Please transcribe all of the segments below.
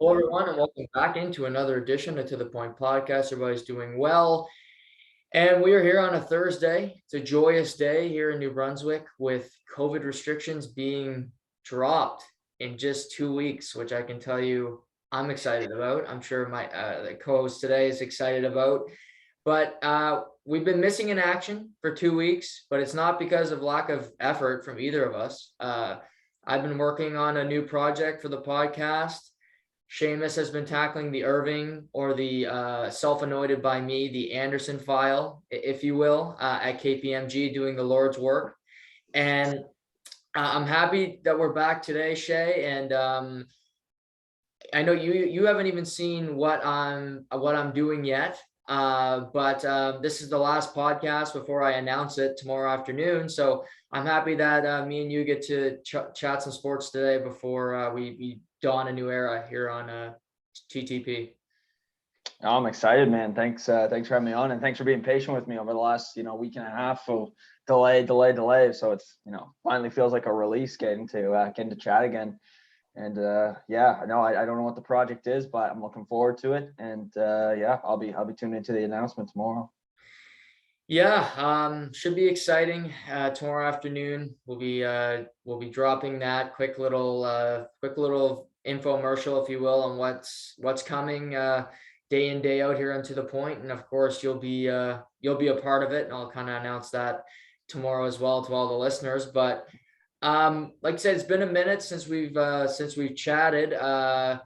Hello, everyone, and welcome back into another edition of To The Point podcast. Everybody's doing well. And we are here on a Thursday. It's a joyous day here in New Brunswick with COVID restrictions being dropped in just 2 weeks, which I can tell you I'm excited about. I'm sure my the co-host today is excited about. But we've been missing in action for 2 weeks, but it's not because of lack of effort from either of us. I've been working on a new project for the podcast. Shamus has been tackling the Irving or the self-anointed by me, the Anderson file, if you will, at KPMG doing the Lord's work. And I'm happy that we're back today, Shay. And I know you haven't even seen what I'm doing yet. But this is the last podcast before I announce it tomorrow afternoon. So I'm happy that me and you get to chat some sports today before we dawn a new era here on TTP. I'm excited, man. Thanks for having me on, and thanks for being patient with me over the last, week and a half of delay. So it's, finally feels like a release getting to chat again. And yeah, no, I don't know what the project is, but I'm looking forward to it. And yeah, I'll be tuning into the announcement tomorrow. Yeah, should be exciting. Tomorrow afternoon we'll be dropping that quick little infomercial, if you will, on what's coming day in day out here onto the point. And of course you'll be a part of it, and I'll kind of announce that tomorrow as well to all the listeners. But like I said, it's been a minute since we've chatted. I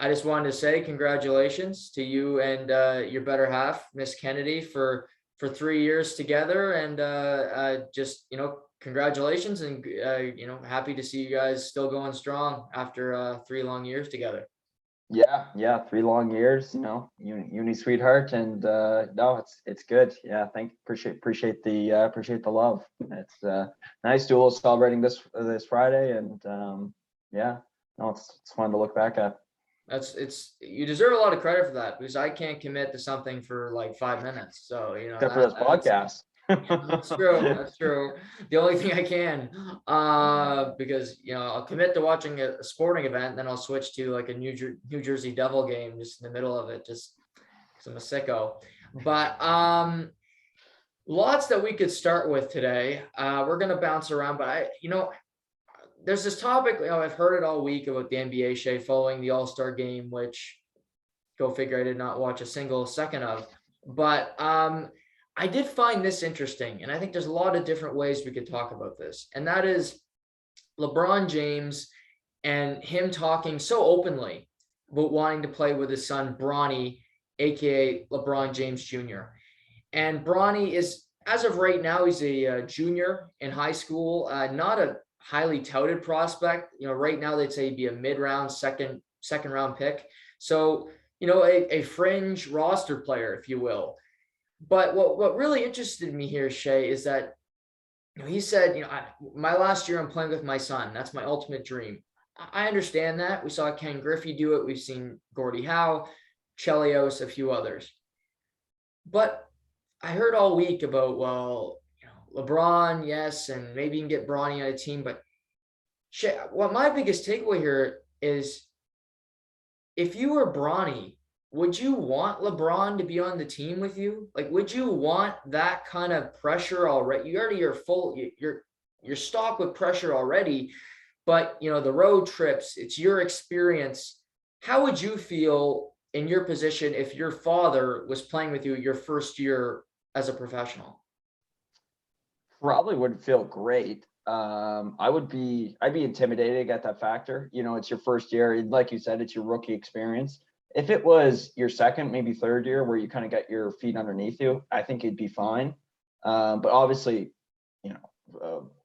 just wanted to say congratulations to you and your better half, Miss Kennedy, for 3 years together, and just congratulations, and happy to see you guys still going strong after 3 long years together. Yeah, 3 long years, uni sweetheart, and no, it's good. Yeah, appreciate the love. It's nice duel celebrating this Friday, and yeah, no, it's fun to look back at. You deserve a lot of credit for that, because I can't commit to something for like 5 minutes. So Except for this podcast. that's true. That's true. The only thing I can, because I'll commit to watching a sporting event, then I'll switch to like a New Jersey Devil game just in the middle of it, just because I'm a sicko. But lots that we could start with today. We're gonna bounce around, but there's this topic. I've heard it all week about the NBA, Shay, following the All-Star game, which, go figure, I did not watch a single second of. But I did find this interesting, and I think there's a lot of different ways we could talk about this, and that is LeBron James and him talking so openly about wanting to play with his son Bronny, aka LeBron James Jr. And Bronny is, as of right now, he's a junior in high school, not a highly touted prospect. Right now they'd say he'd be a mid-round, second round pick. So, a fringe roster player, if you will. But what really interested me here, Shay, is that he said, my last year I'm playing with my son. That's my ultimate dream. I understand that. We saw Ken Griffey do it. We've seen Gordie Howe, Chelios, a few others. But I heard all week about, well, LeBron, yes, and maybe you can get Bronny on a team. But what my biggest takeaway here is, if you were Bronny, would you want LeBron to be on the team with you? Like, would you want that kind of pressure already? You're stocked with pressure already, but the road trips, it's your experience. How would you feel in your position if your father was playing with you your first year as a professional? Probably wouldn't feel great. I'd be intimidated at that factor. It's your first year. Like you said, it's your rookie experience. If it was your second, maybe third year where you kind of get your feet underneath you, I think it'd be fine. But obviously,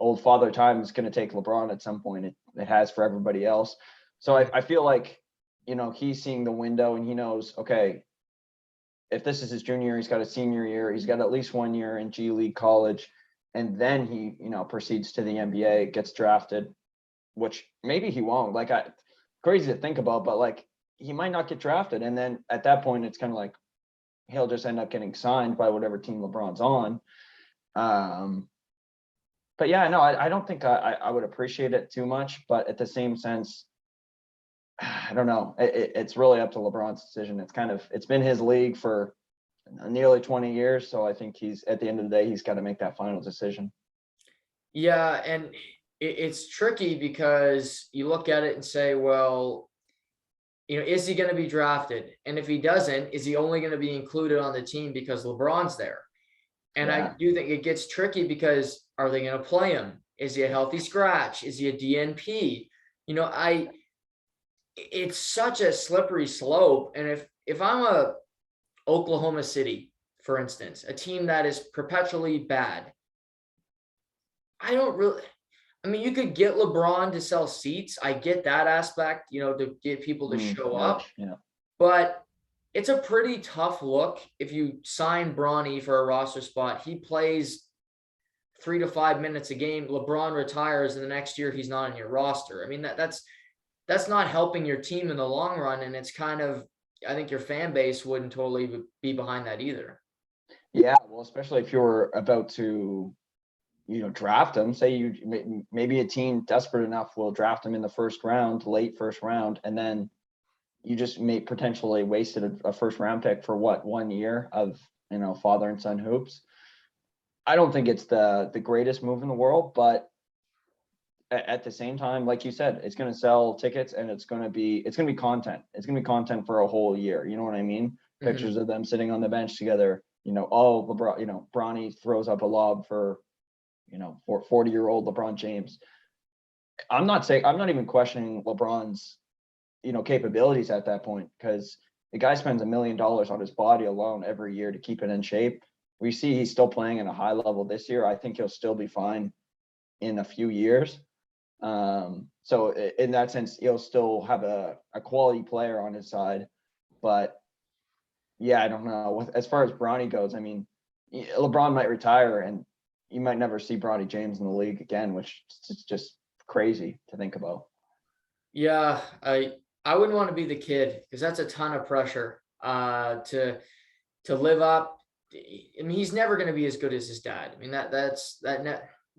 old father time is going to take LeBron at some point. It has for everybody else. So I feel like, he's seeing the window and he knows, okay, if this is his junior year, he's got a senior year, he's got at least 1 year in G League college. And then he, proceeds to the NBA, gets drafted, which maybe he won't. Crazy to think about, but he might not get drafted. And then at that point, it's kind of like he'll just end up getting signed by whatever team LeBron's on. But yeah, no, I don't think I would appreciate it too much. But at the same sense, I don't know. It's really up to LeBron's decision. It's been his league for nearly 20 years. So I think at the end of the day, he's got to make that final decision. Yeah, and it's tricky because you look at it and say, well, is he going to be drafted? And if he doesn't, is he only going to be included on the team because LeBron's there? And I do think it gets tricky because are they going to play him? Is he a healthy scratch? Is he a DNP? It's such a slippery slope. And if I'm a Oklahoma City, for instance, a team that is perpetually bad, you could get LeBron to sell seats. I get that aspect, to get people to show up. Yeah. But it's a pretty tough look if you sign Bronny for a roster spot. He plays 3 to 5 minutes a game. LeBron retires, and the next year he's not on your roster. I mean, that's not helping your team in the long run. And it's kind of, I think your fan base wouldn't totally be behind that either. Yeah, well, especially if you're about to, draft him. Say maybe a team desperate enough will draft him in the late first round, and then you just may potentially wasted a first round pick for 1 year of father and son hoops. I don't think it's the greatest move in the world, but at the same time, like you said, it's going to sell tickets, and it's going to be content. It's going to be content for a whole year. You know what I mean? Mm-hmm. Pictures of them sitting on the bench together. LeBron, Bronny throws up a lob for 40-year-old LeBron James. I'm not even questioning LeBron's, capabilities at that point, because the guy spends $1 million on his body alone every year to keep it in shape. We see he's still playing at a high level this year. I think he'll still be fine in a few years. So in that sense, he'll still have a quality player on his side. But yeah, I don't know. As far as Bronny goes, I mean, LeBron might retire, and you might never see Bronny James in the league again, which is just crazy to think about. Yeah, I wouldn't want to be the kid, because that's a ton of pressure to live up. I mean, he's never going to be as good as his dad. I mean,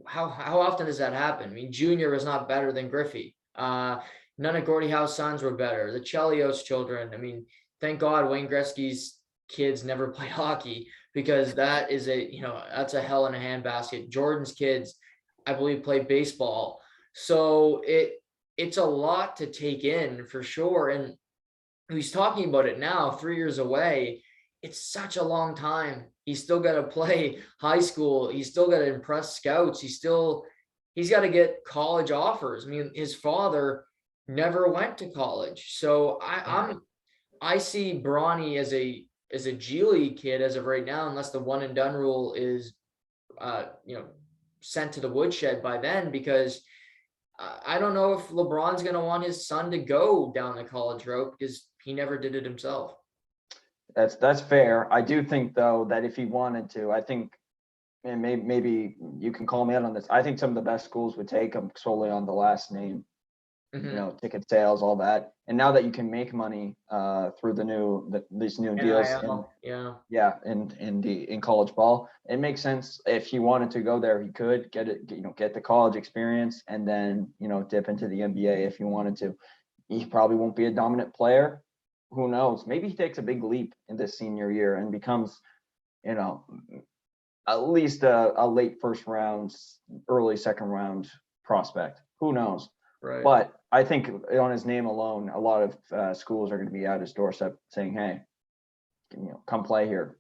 how often does that happen? I mean, Junior was not better than Griffey. None of Gordie Howe's sons were better. The Chelios children. I mean, thank God Wayne Gretzky's kids never played hockey, because that is that's a hell in a handbasket. Jordan's kids, I believe, played baseball. So it's a lot to take in for sure. And he's talking about it now, 3 years away. It's such a long time. He's still got to play high school. He's still got to impress scouts. He's got to get college offers. I mean, his father never went to college. So I see Bronny as a G League kid as of right now, unless the one and done rule is, sent to the woodshed by then, because I don't know if LeBron's going to want his son to go down the college route, because he never did it himself. That's fair. I do think, though, that if he wanted to, I think, and maybe you can call me out on this, I think some of the best schools would take him solely on the last name. Mm-hmm. Ticket sales, all that. And now that you can make money through these new deals, in college ball, it makes sense. If he wanted to go there, he could get the college experience, and then dip into the NBA if he wanted to. He probably won't be a dominant player. Who knows? Maybe he takes a big leap in this senior year and becomes, at least a late first round, early second round prospect. Who knows? Right. But I think on his name alone, a lot of schools are going to be at his doorstep saying, "Hey, come play here."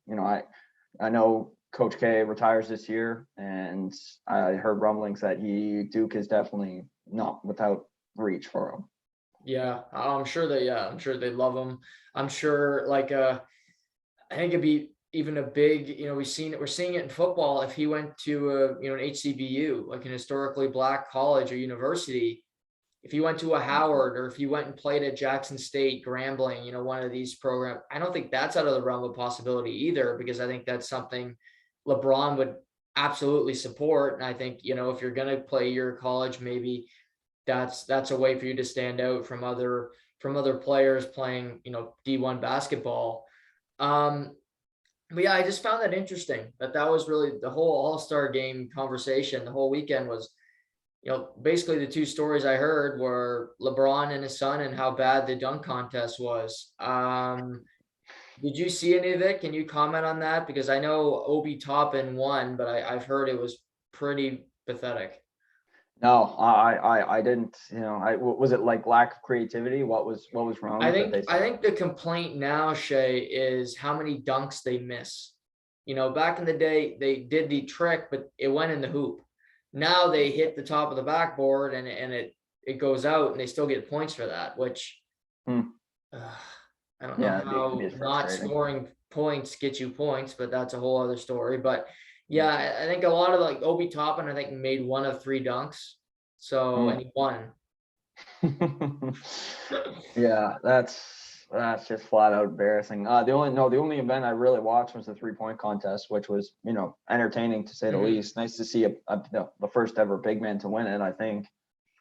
I know Coach K retires this year, and I heard rumblings that Duke is definitely not without reach for him. Yeah, I'm sure they love him. I'm sure, I think it'd be even a big, we're seeing it in football. If he went to an HCBU, like an historically Black college or university, if he went to a Howard, or if he went and played at Jackson State, Grambling, one of these programs, I don't think that's out of the realm of possibility either, because I think that's something LeBron would absolutely support. And I think, if you're going to play your college, maybe that's a way for you to stand out from other players playing, D1 basketball. But yeah, I just found that interesting, that was really the whole All-Star game conversation. The whole weekend was basically the two stories I heard were LeBron and his son and how bad the dunk contest was. Did you see any of it? Can you comment on that? Because I know Obi Toppin won, but I've heard it was pretty pathetic. No, I didn't. Was it like lack of creativity? What was wrong I with it? think I think the complaint now, Shay, is how many dunks they miss. Back in the day, they did the trick, but it went in the hoop. Now they hit the top of the backboard and it goes out, and they still get points for that, which Hmm. I don't know Yeah, it'd how be not frustrating. scoring points gets you points, but that's a whole other story. But yeah, I think a lot of like Obi Toppin, I think made 1 of 3 dunks. So, and he won. Yeah, that's just flat out embarrassing. The only event I really watched was the 3-point contest, which was entertaining to say the least. Nice to see the first ever big man to win it. I think,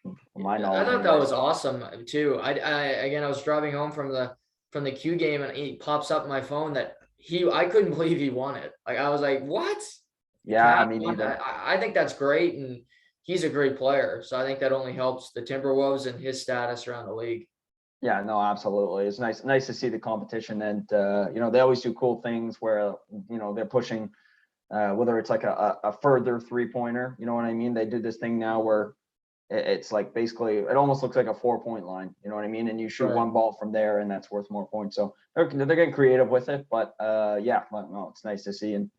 from my knowledge, I thought that anyway. was awesome too. I was driving home from the Q game, and he pops up on my phone that I couldn't believe he won it. Like, I was like, what? Yeah, Cat I mean, won? either. I think that's great, and he's a great player. So I think that only helps the Timberwolves and his status around the league. Yeah, no, absolutely. It's nice to see the competition, and they always do cool things where they're pushing, whether it's like a further 3-pointer. You know what I mean? They did this thing now where it's like basically it almost looks like a 4-point line. You know what I mean? And you shoot Right. one ball from there, and that's worth more points. So they're getting creative with it, but no, it's nice to see. And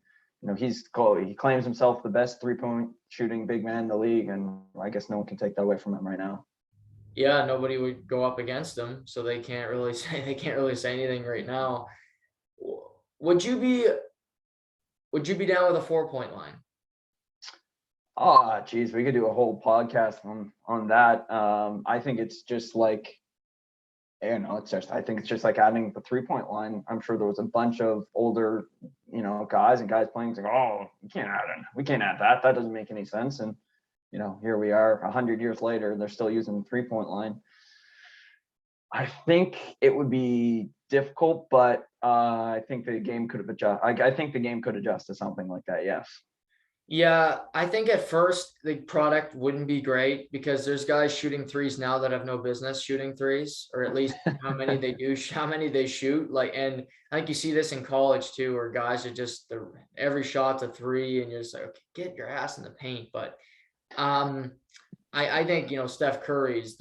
he claims himself the best 3-point shooting big man in the league, and I guess no one can take that away from him right now. Yeah, nobody would go up against him, so they can't really say anything right now. Would you be down with a 4-point line? Oh, geez, we could do a whole podcast on that. I think it's just like, I think it's just like adding the 3-point line. I'm sure there was a bunch of older, guys playing. It's like, oh, we can't add that. That doesn't make any sense. And here we are 100 years later, they're still using the 3-point line. I think it would be difficult, but I think the game could have adjusted. I think the game could adjust to something like that. Yes. Yeah, I think at first the product wouldn't be great because there's guys shooting threes now that have no business shooting threes, or at least how many they do, how many they shoot. And I think you see this in college too, where guys are just every shot's a three, and you're just like, okay, get your ass in the paint. But I think Steph Curry's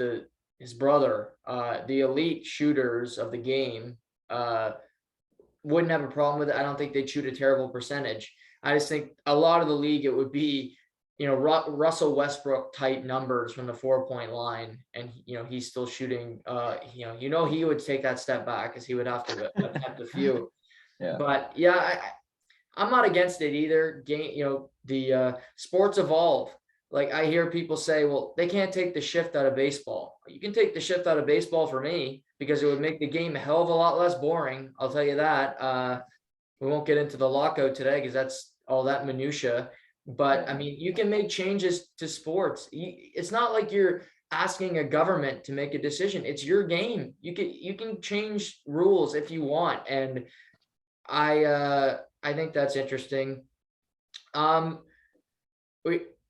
his brother, the elite shooters of the game, wouldn't have a problem with it. I don't think they'd shoot a terrible percentage. I just think a lot of the league, it would be, Russell Westbrook type numbers from the 4-point line. And, he's still shooting, he would take that step back because he would have to attempt a few. Yeah. But yeah, I'm not against it either. The sports evolve. Like, I hear people say, well, they can't take the shift out of baseball. You can take the shift out of baseball for me because it would make the game a hell of a lot less boring. I'll tell you that. We won't get into the lockout today because that's all that minutia. But I mean, you can make changes to sports. It's not like you're asking a government to make a decision. It's your game. You can change rules if you want. And I think that's interesting.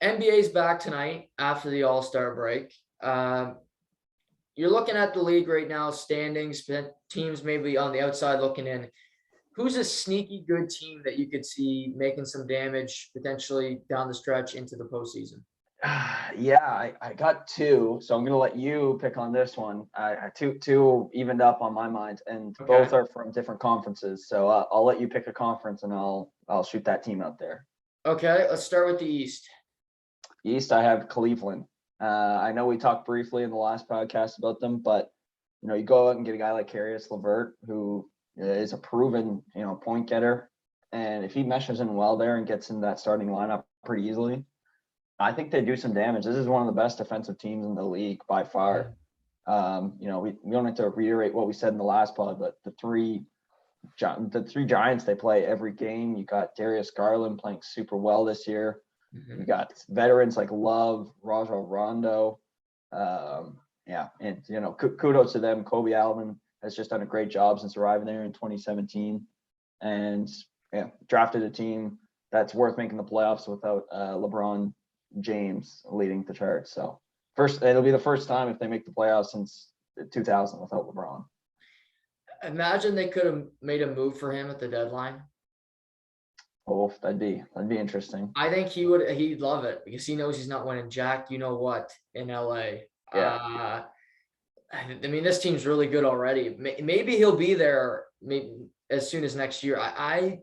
NBA's back tonight after the All-Star break. You're looking at the league right now, standings, teams maybe on the outside looking in. Who's a sneaky good team that you could see making some damage potentially down the stretch into the postseason? Yeah, I got 2, so I'm going to let you pick on this one. Two evened up on my mind, and both are from different conferences. So I'll let you pick a conference, and I'll shoot that team out there. Okay, let's start with the East. East, I have Cleveland. I know we talked briefly in the last podcast about them, but you go out and get a guy like Caris LeVert, who is a proven point getter, and if he meshes in well there and gets in that starting lineup pretty easily, I think they do some damage. This is one of the best defensive teams in the league by far. We don't have to reiterate what we said in the last pod, but the three Giants, they play every game. You got Darius Garland playing super well this year. You got veterans like Love, Rajon Rondo. And kudos to them. Kobe Allen has just done a great job since arriving there in 2017, and drafted a team that's worth making the playoffs without LeBron James leading the charts. So it'll be the first time if they make the playoffs since 2000 without LeBron. Imagine they could have made a move for him at the deadline. Oh, that'd be interesting. I think he'd love it because he knows he's not winning jack, you know what, in LA. Yeah. I mean, this team's really good already. Maybe he'll be there as soon as next year. I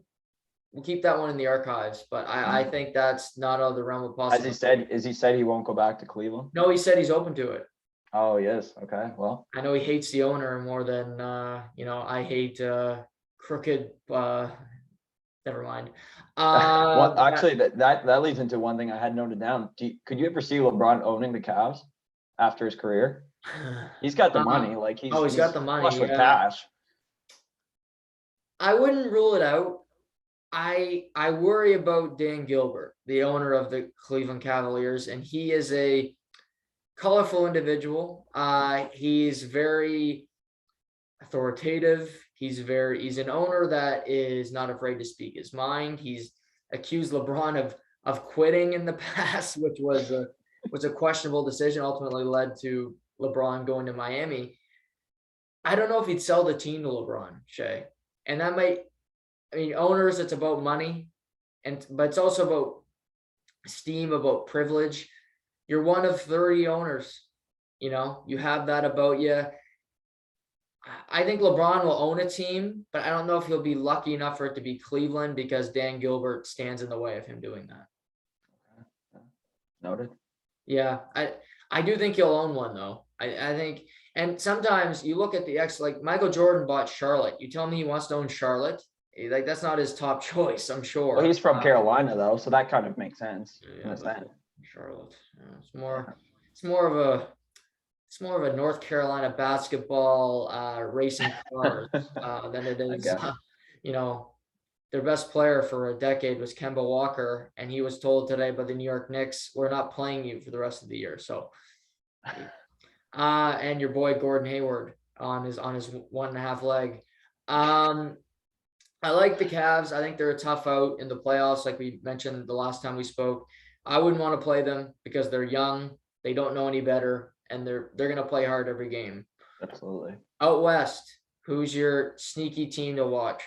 will keep that one in the archives, but I think that's not out of the realm of possibility. Has he said he won't go back to Cleveland? No, he said he's open to it. Oh, he is. Okay, well. I know he hates the owner more than, I hate crooked, never mind. Well, actually, that leads into one thing I had noted down. Could you ever see LeBron owning the Cavs after his career? He's got the money. Like he's got the money. Flush with cash. I wouldn't rule it out. I worry about Dan Gilbert, the owner of the Cleveland Cavaliers, and he is a colorful individual. He's very authoritative. He's an owner that is not afraid to speak his mind. He's accused LeBron of quitting in the past, which was a questionable decision, ultimately led to LeBron going to Miami. I don't know if he'd sell the team to LeBron, Shay. And that owners, it's about money, but it's also about esteem, about privilege. You're one of 30 owners. You have that about you. I think LeBron will own a team, but I don't know if he'll be lucky enough for it to be Cleveland because Dan Gilbert stands in the way of him doing that. Noted. Yeah, I do think he'll own one though. I think, and sometimes you look at like Michael Jordan bought Charlotte. You tell me he wants to own Charlotte? Like that's not his top choice, I'm sure. Well, he's from Carolina though, so that kind of makes sense. Yeah, Charlotte. It's more of a North Carolina basketball racing cars than it is. Their best player for a decade was Kemba Walker, and he was told today by the New York Knicks, "We're not playing you for the rest of the year." So, and your boy Gordon Hayward on his 1.5 leg. I like the Cavs. I think they're a tough out in the playoffs, like we mentioned the last time we spoke. I wouldn't want to play them because they're young, they don't know any better, and they're going to play hard every game. Absolutely. Out west, who's your sneaky team to watch?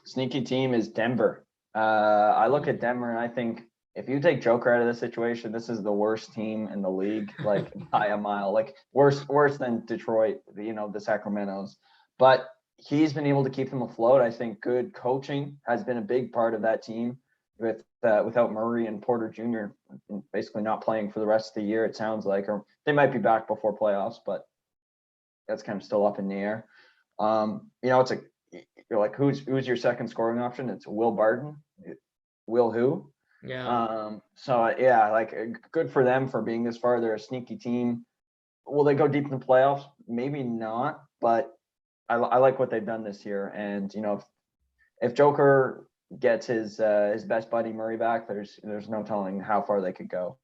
Sneaky team is Denver. I look at Denver and I think if you take Joker out of this situation, this is the worst team in the league, like by a mile, like worse than Detroit, the Sacramentos. But he's been able to keep them afloat. I think good coaching has been a big part of that team without Murray and Porter Jr. basically not playing for the rest of the year, it sounds like, or they might be back before playoffs, but that's kind of still up in the air. You're like, who's your second scoring option? It's Will Barton. Will who? Yeah. Good for them for being this far. They're a sneaky team. Will they go deep in the playoffs? Maybe not, but I like what they've done this year. And if Joker gets his best buddy Murray back, there's no telling how far they could go.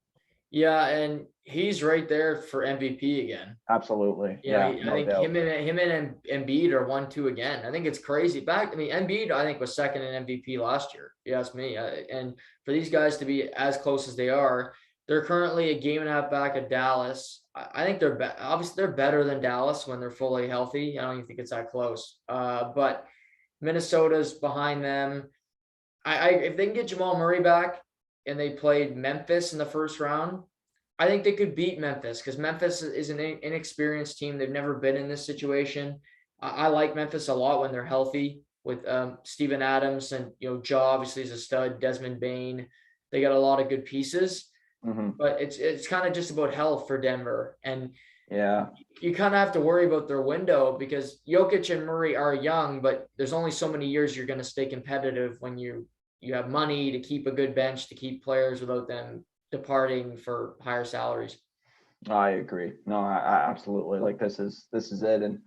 Yeah, and he's right there for MVP again. Absolutely. Yeah, I think him and Embiid are 1-2 again. I think it's crazy. Embiid, I think, was second in MVP last year. You ask me. And for these guys to be as close as they are, they're currently a game and a half back of Dallas. I think obviously they're better than Dallas when they're fully healthy. I don't even think it's that close. But Minnesota's behind them. If they can get Jamal Murray back and they played Memphis in the first round, I think they could beat Memphis because Memphis is an inexperienced team. They've never been in this situation. I like Memphis a lot when they're healthy with Steven Adams and, Jaw obviously is a stud, Desmond Bane. They got a lot of good pieces, but it's kind of just about health for Denver. And yeah, you kind of have to worry about their window because Jokic and Murray are young, but there's only so many years you're going to stay competitive when you have money to keep a good bench, to keep players without them departing for higher salaries. I agree. No, I absolutely. Like this is it. And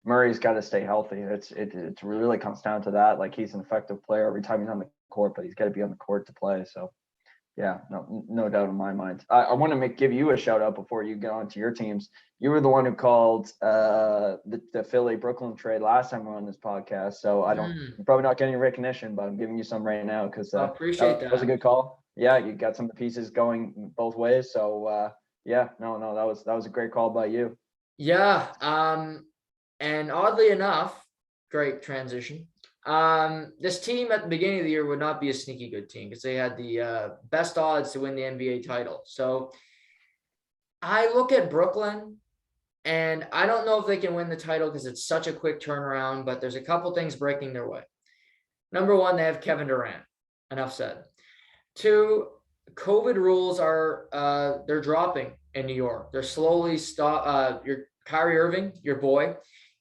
Murray's got to stay healthy. It really comes down to that. Like he's an effective player every time he's on the court, but he's got to be on the court to play. So Yeah, no doubt in my mind. I want to give you a shout out before you get on to your teams. You were the one who called the Philly Brooklyn trade last time we were on this podcast. So you're probably not getting recognition, but I'm giving you some right now because I appreciate that was a good call. Yeah, you got some of the pieces going both ways. So yeah, no, that was a great call by you. Yeah. And oddly enough, great transition. This team at the beginning of the year would not be a sneaky good team because they had the best odds to win the NBA title. So I look at Brooklyn and I don't know if they can win the title because it's such a quick turnaround, but there's a couple things breaking their way. Number one, they have Kevin Durant. Enough said. Two, COVID rules are they're dropping in New York. They're slowly your Kyrie Irving, your boy,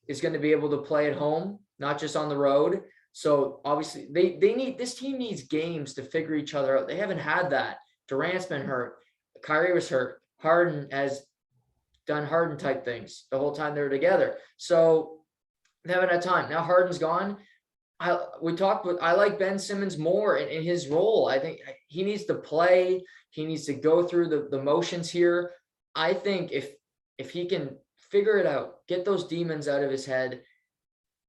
is going to be able to play at home, not just on the road. So obviously this team needs games to figure each other out. They haven't had that. Durant's been hurt. Kyrie was hurt. Harden has done Harden type things the whole time they were together. So they haven't had time. Now Harden's gone. I like Ben Simmons more in his role. I think he needs to play. He needs to go through the motions here. I think if he can figure it out, get those demons out of his head,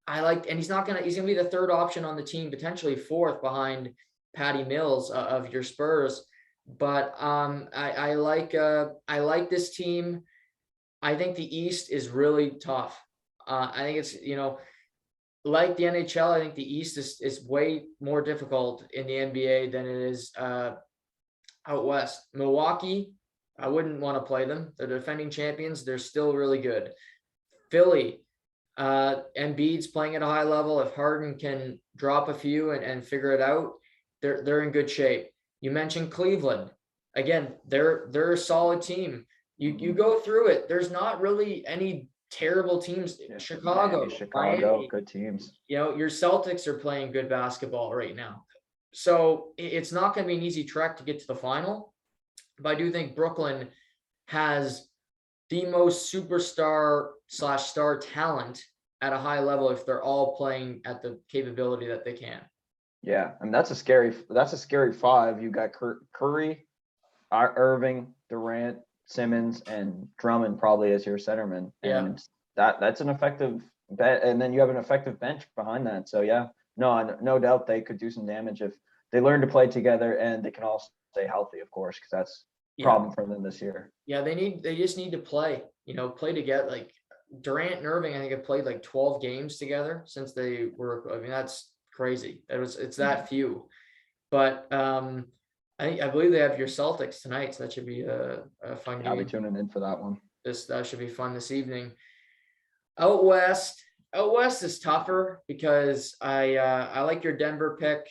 and he's gonna be the third option on the team, potentially fourth behind Patty Mills of your Spurs. But I like this team. I think the East is really tough. I think it's, like the NHL, I think the East is way more difficult in the NBA than it is out West. Milwaukee, I wouldn't want to play them. They're defending champions. They're still really good. Philly, Embiid's playing at a high level. If Harden can drop a few and figure it out, they're in good shape. You mentioned Cleveland. Again, they're a solid team. You go through it. There's not really any terrible teams. Yeah, Chicago, Miami, good teams. Your Celtics are playing good basketball right now. So it's not going to be an easy trek to get to the final. But I do think Brooklyn has the most superstar / star talent at a high level if they're all playing at the capability that they can. Yeah, and that's a scary five. You got Curry, Irving, Durant, Simmons, and Drummond probably as your centerman. And that's an effective bet. And then you have an effective bench behind that. So yeah, no doubt they could do some damage if they learn to play together, and they can all stay healthy, of course, because that's a problem for them this year. Yeah, they just need to play together. Like Durant and Irving, I think have played like 12 games together since they were. I mean, that's crazy. It's that few. But I believe they have your Celtics tonight, so that should be a fun game. I'll be tuning in for that one. That should be fun this evening. Out west is tougher because I like your Denver pick.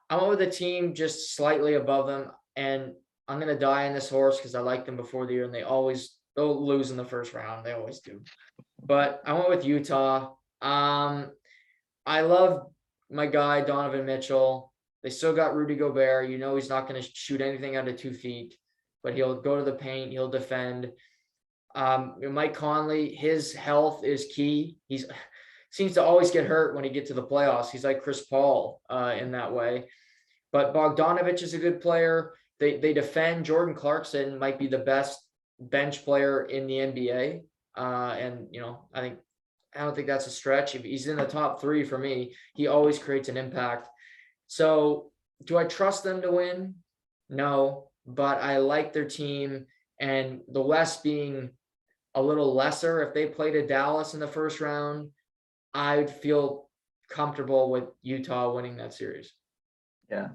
I went with a team just slightly above them, and I'm gonna die on this horse because I liked them before the year, and they'll lose in the first round. They always do. But I went with Utah. I love my guy Donovan Mitchell. They still got Rudy Gobert. He's not going to shoot anything out of 2 feet, but he'll go to the paint. He'll defend. Mike Conley, his health is key. He seems to always get hurt when he gets to the playoffs. He's like Chris Paul in that way. But Bogdanovich is a good player. They defend. Jordan Clarkson might be the best bench player in the NBA. And I don't think that's a stretch. If he's in the top 3 for me, he always creates an impact. So do I trust them to win? No, but I like their team, and the West being a little lesser. If they played a Dallas in the first round, I'd feel comfortable with Utah winning that series. Yeah.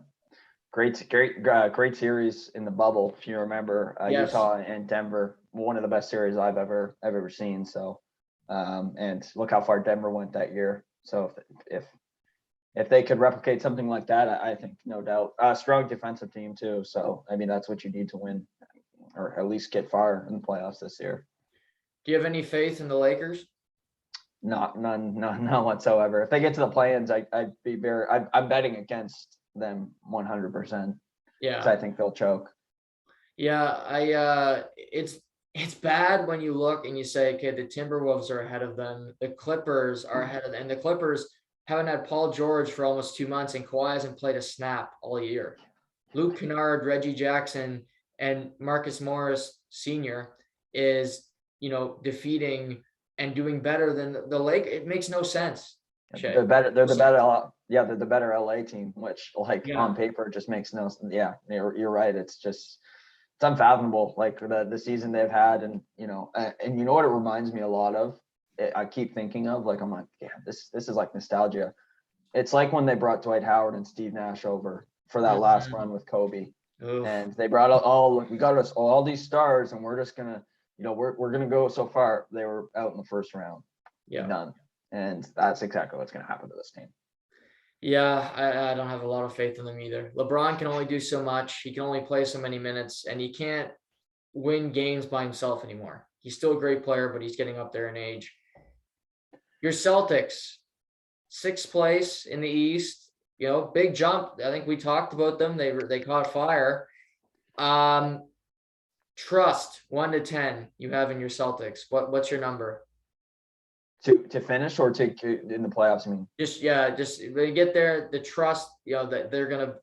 Great series in the bubble. If you remember, yes. Utah and Denver, one of the best series I've ever seen. So, and look how far Denver went that year. So if they could replicate something like that, I think no doubt. Strong defensive team too. So I mean, that's what you need to win, or at least get far in the playoffs this year. Do you have any faith in the Lakers? None whatsoever. If they get to the play-ins, I'm betting against them 100%. Yeah, because I think they'll choke. Yeah, it's bad when you look and you say, okay, the Timberwolves are ahead of them, the Clippers are ahead of them, and the Clippers haven't had Paul George for almost 2 months, and Kawhi hasn't played a snap all year. Luke Kennard, Reggie Jackson, and Marcus Morris Sr. is, defeating and doing better than the Lake. It makes no sense. They're better. They're the better. Yeah, they're the better LA team, which on paper just makes no sense. Yeah, you're right. It's unfathomable. Like the season they've had, and you know what it reminds me a lot of. I keep thinking of I'm like, yeah, this is like nostalgia. It's like when they brought Dwight Howard and Steve Nash over for that last run with Kobe. Oof. And they brought we got us all these stars, and we're just gonna, we're gonna go so far. They were out in the first round. Yeah. None. And that's exactly what's gonna happen to this team. Yeah, I don't have a lot of faith in them either. LeBron can only do so much. He can only play so many minutes, and he can't win games by himself anymore. He's still a great player, but he's getting up there in age. Your Celtics, 6th place in the East, big jump. I think we talked about them. They caught fire. Trust 1 to 10 you have in your Celtics. What's your number? To finish or to in the playoffs? I mean, just they get there. The trust, that they're gonna.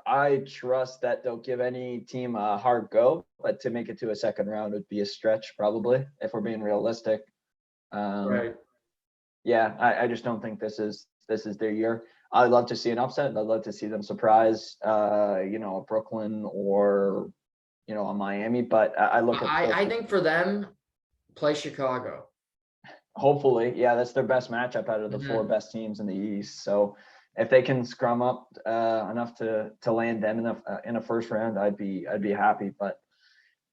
I trust that they'll give any team a hard go, but to make it to a second round would be a stretch, probably, if we're being realistic. Right. Yeah, I just don't think this is their year. I'd love to see an upset. I'd love to see them surprise, a Brooklyn or, a Miami. But I look at. I think for them, play Chicago. Hopefully, yeah, that's their best matchup out of the 4 best teams in the East. So if they can scrum up enough to land them in a first round, I'd be happy. But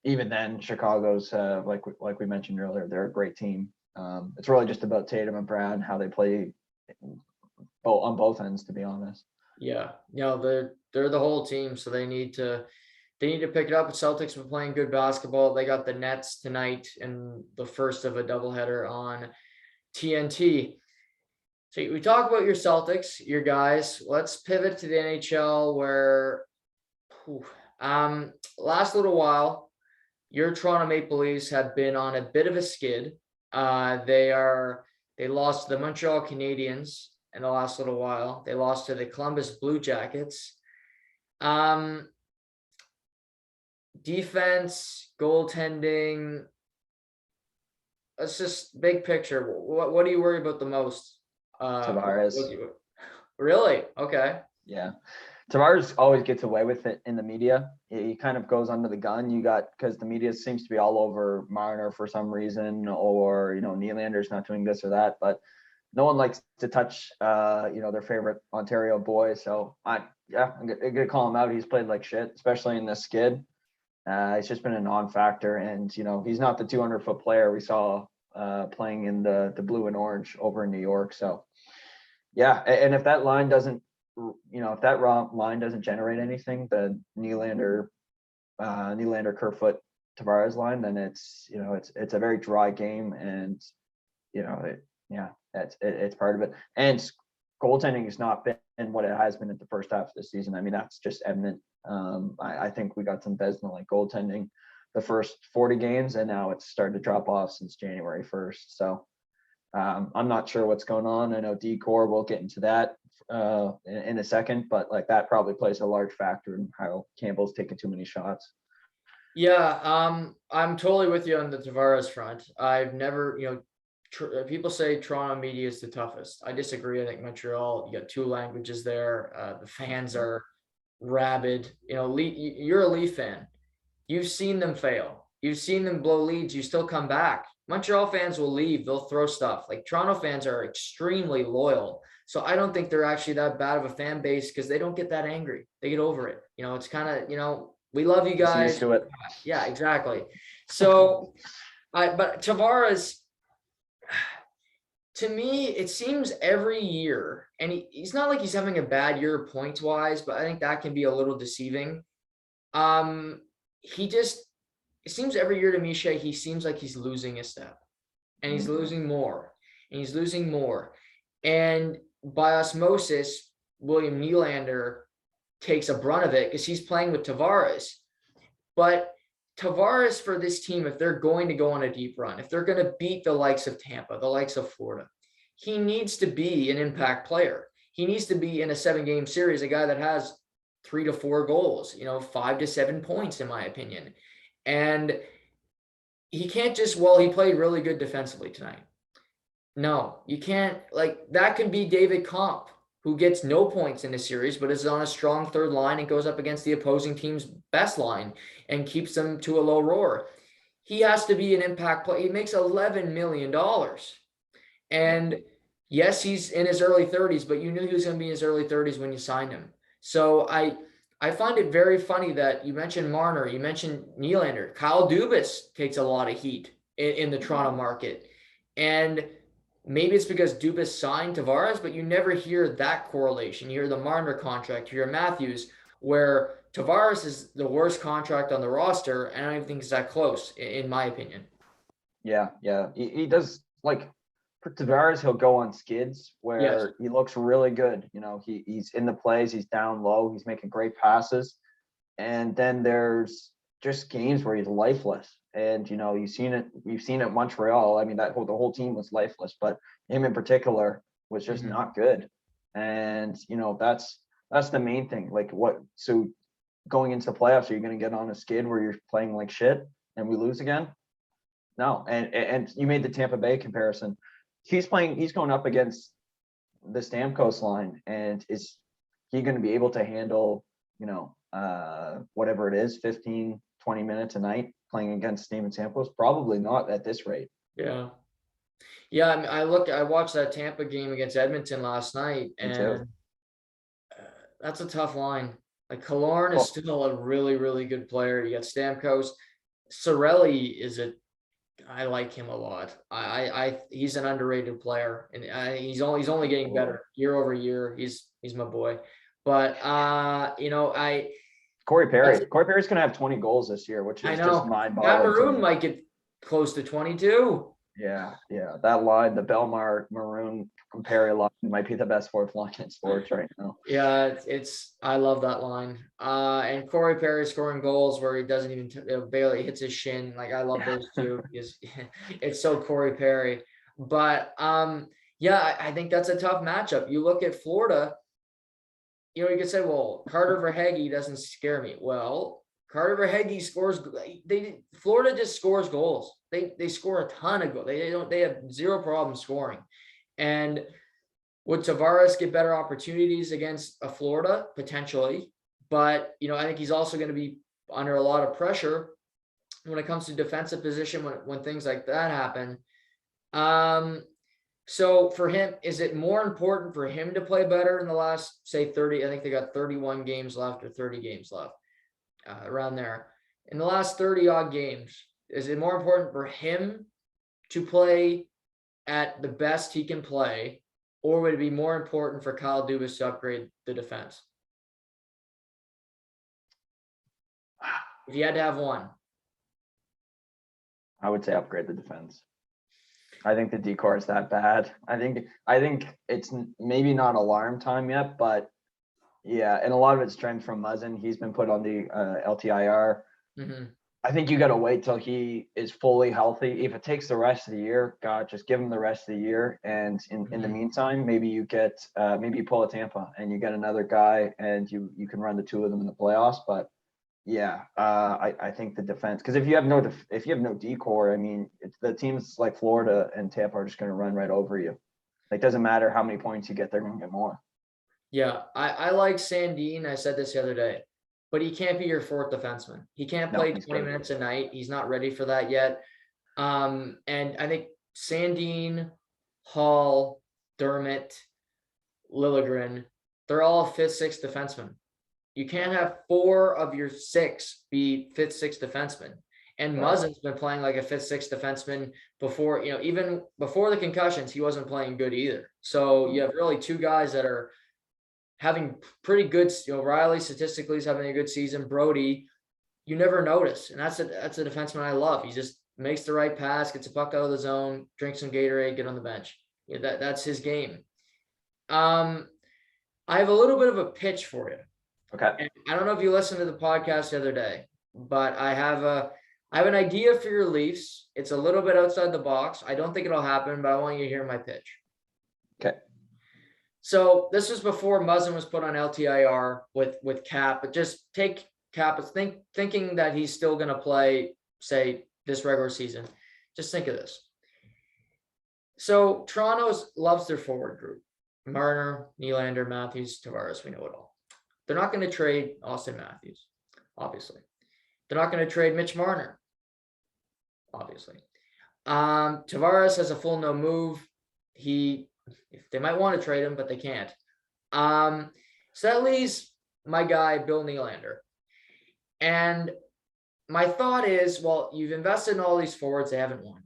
even then, Chicago's like we mentioned earlier, they're a great team. It's really just about Tatum and Brown, how they play on both ends, to be honest. Yeah, they're the whole team, so they need to pick it up. The Celtics have been playing good basketball. They got the Nets tonight in the first of a doubleheader on TNT. So we talk about your Celtics, your guys. Let's pivot to the NHL, where last little while, your Toronto Maple Leafs have been on a bit of a skid. They lost to the Montreal Canadiens in the last little while. They lost to the Columbus Blue Jackets. Defense, goaltending. Let's just big picture. What do you worry about the most? Tavares. Really? Okay. Yeah. Tavares always gets away with it in the media. He kind of goes under the gun. Because the media seems to be all over Marner for some reason, or, Nylander's not doing this or that, but no one likes to touch, their favorite Ontario boy. So I'm gonna call him out. He's played like shit, especially in this skid. It's just been a non-factor, and he's not the 200-foot player we saw playing in the blue and orange over in New York. So yeah, and if that line doesn't, if that line doesn't generate anything, the Nylander, Kerfoot, Tavares line, then it's a very dry game, and it's part of it. And goaltending has not been what it has been at the first half of the season. I mean, that's just evident. I think we got some Vezina-like goaltending the first 40 games, and now it's started to drop off since January 1st. So I'm not sure what's going on. I know D-Core, we'll get into that in a second, but that probably plays a large factor in how Campbell's taking too many shots. Yeah, I'm totally with you on the Tavares front. I've never, people say Toronto media is the toughest. I disagree. I think Montreal, you got 2 languages there. The fans are rabid. You're a Leaf fan. You've seen them fail. You've seen them blow leads. You still come back. Montreal fans will leave. They'll throw stuff. Toronto fans are extremely loyal. So I don't think they're actually that bad of a fan base, because they don't get that angry. They get over it. It's kind of, we love you guys. Used to it. Yeah, exactly. So, but Tavares, to me, it seems every year, and he's not like he's having a bad year points wise, but I think that can be a little deceiving. It seems every year to me, Shay, he seems like he's losing a step, and he's losing more, and he's losing more. And by osmosis, William Nylander takes a brunt of it because he's playing with Tavares. But Tavares, for this team, if they're going to go on a deep run, if they're going to beat the likes of Tampa, the likes of Florida, he needs to be an impact player. He needs to be in a 7-game series, a guy that has 3 to 4 goals, 5 to 7 points, in my opinion. And he can't just, well, he played really good defensively tonight. No, you can't. Like, that can be David Comp, who gets no points in the series, but is on a strong third line and goes up against the opposing team's best line and keeps them to a low roar. He has to be an impact player. He makes $11 million. And yes, he's in his early 30s, but you knew he was going to be in his early 30s when you signed him. So I find it very funny that you mentioned Marner, you mentioned Nylander. Kyle Dubas takes a lot of heat in the Toronto market. And maybe it's because Dubas signed Tavares, but you never hear that correlation. You hear the Marner contract, you hear Matthews, where Tavares is the worst contract on the roster, and I don't even think it's that close, in my opinion. Yeah. He does, like, for Tavares, he'll go on skids where he looks really good. He's in the plays, he's down low, he's making great passes. And then there's just games where he's lifeless. And, we've seen it Montreal. I mean, the whole team was lifeless, but him in particular was just not good. And, that's the main thing. Like, so going into the playoffs, are you going to get on a skid where you're playing like shit and we lose again? No. And you made the Tampa Bay comparison. He's going up against the Stamkos line, and is he going to be able to handle, whatever it is, 15, 20 minutes a night playing against Steven Stamkos? Probably not at this rate. Yeah. Yeah. I mean, I watched that Tampa game against Edmonton last night, and that's a tough line. Like, Killorn is still a really, really good player. You got Stamkos. Cirelli I like him a lot. He's an underrated player, and he's only getting better year over year. He's my boy. But Corey Perry's gonna have 20 goals this year, which is just mind-boggling. Matt Maroon might get close to 22. Yeah. That line, the Belmar Maroon Perry line, might be the best fourth line in sports right now. Yeah, I love that line. And Corey Perry scoring goals where he doesn't even barely hits his shin. Like, I love those two. It's so Corey Perry. But I think that's a tough matchup. You look at Florida. You could say, well, Carter Verhaeghe doesn't scare me. Well, Carter Verhaeghe scores. Florida just scores goals. They score a ton of goals. They have zero problem scoring. And would Tavares get better opportunities against a Florida? Potentially. But, I think he's also going to be under a lot of pressure when it comes to defensive position when things like that happen. So for him, is it more important for him to play better in the last, say, 30? I think they got 31 games left or 30 games left, around there. In the last 30 odd games, is it more important for him to play at the best he can play, or would it be more important for Kyle Dubas to upgrade the defense? If you had to have one. I would say upgrade the defense. I think the decor is that bad. I think it's maybe not alarm time yet, but yeah, and a lot of it's trends from Muzzin. He's been put on the LTIR. Mm-hmm. I think you got to wait till he is fully healthy. If it takes the rest of the year, God, just give him the rest of the year. And in the meantime, maybe you get maybe you pull a Tampa and you get another guy, and you can run the two of them in the playoffs. But yeah, I think the defense, because if you have no decor, I mean, the teams like Florida and Tampa are just going to run right over you. Like, doesn't matter how many points you get, they're going to get more. Yeah, I like Sandin. I said this the other day, but he can't be your fourth defenseman. He can't play 20 minutes a night. He's not ready for that yet. And I think Sandin, Hall, Dermott, Lilligren, they're all fifth, sixth defensemen. You can't have 4 of your 6 be fifth, sixth defensemen. And Muzzin's been playing like a fifth, sixth defenseman before, even before the concussions, he wasn't playing good either. So you have really 2 guys that are having pretty good, Riley statistically is having a good season. Brody, you never notice. And that's a defenseman I love. He just makes the right pass, gets a puck out of the zone, drinks some Gatorade, get on the bench. That's his game. I have a little bit of a pitch for you. Okay. And I don't know if you listened to the podcast the other day, but I have an idea for your Leafs. It's a little bit outside the box. I don't think it'll happen, but I want you to hear my pitch. Okay. So this was before Muzzin was put on LTIR with Cap, but just take Cap as thinking that he's still going to play, say, this regular season. Just think of this. So Toronto loves their forward group. Marner, Nylander, Matthews, Tavares, we know it all. They're not going to trade Austin Matthews, obviously. They're not going to trade Mitch Marner, obviously. Tavares has a full no move. They might want to trade him, but they can't. So that leaves my guy, Bill Nylander. And my thought is, well, you've invested in all these forwards, they haven't won.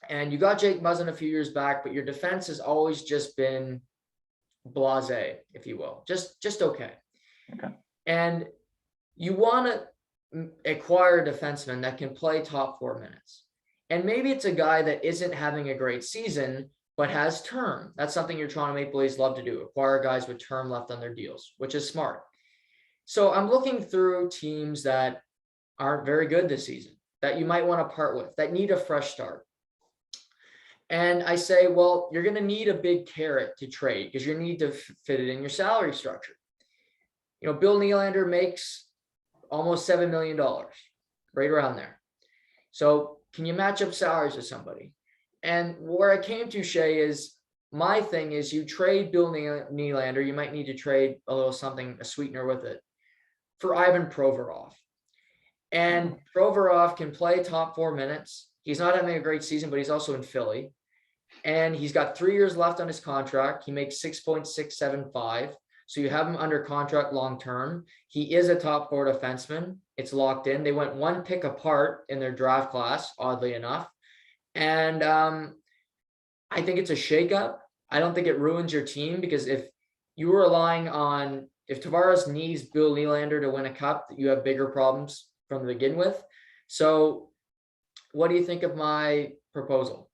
And you got Jake Muzzin a few years back, but your defense has always just been blasé, if you will. Just okay. Okay. And you want to acquire a defenseman that can play top 4 minutes. And maybe it's a guy that isn't having a great season, but has term. That's something your Toronto Maple Leafs love to do, acquire guys with term left on their deals, which is smart. So I'm looking through teams that aren't very good this season, that you might want to part with, that need a fresh start. And I say, well, you're going to need a big carrot to trade because you need to fit it in your salary structure. You know, Bill Nylander makes almost $7 million, right around there. So can you match up salaries with somebody? And where I came to, Shay, is my thing is you trade Bill Nylander, you might need to trade a little something, a sweetener with it, for Ivan Provorov. And Provorov can play top 4 minutes. He's not having a great season, but he's also in Philly. And he's got 3 years left on his contract. He makes 6.675. So you have him under contract long-term. He is a top 4 defenseman. It's locked in. They went 1 pick apart in their draft class, oddly enough. And I think it's a shakeup. I don't think it ruins your team because if you were relying on, if Tavares needs Bill Nylander to win a cup, you have bigger problems from the begin with. So what do you think of my proposal?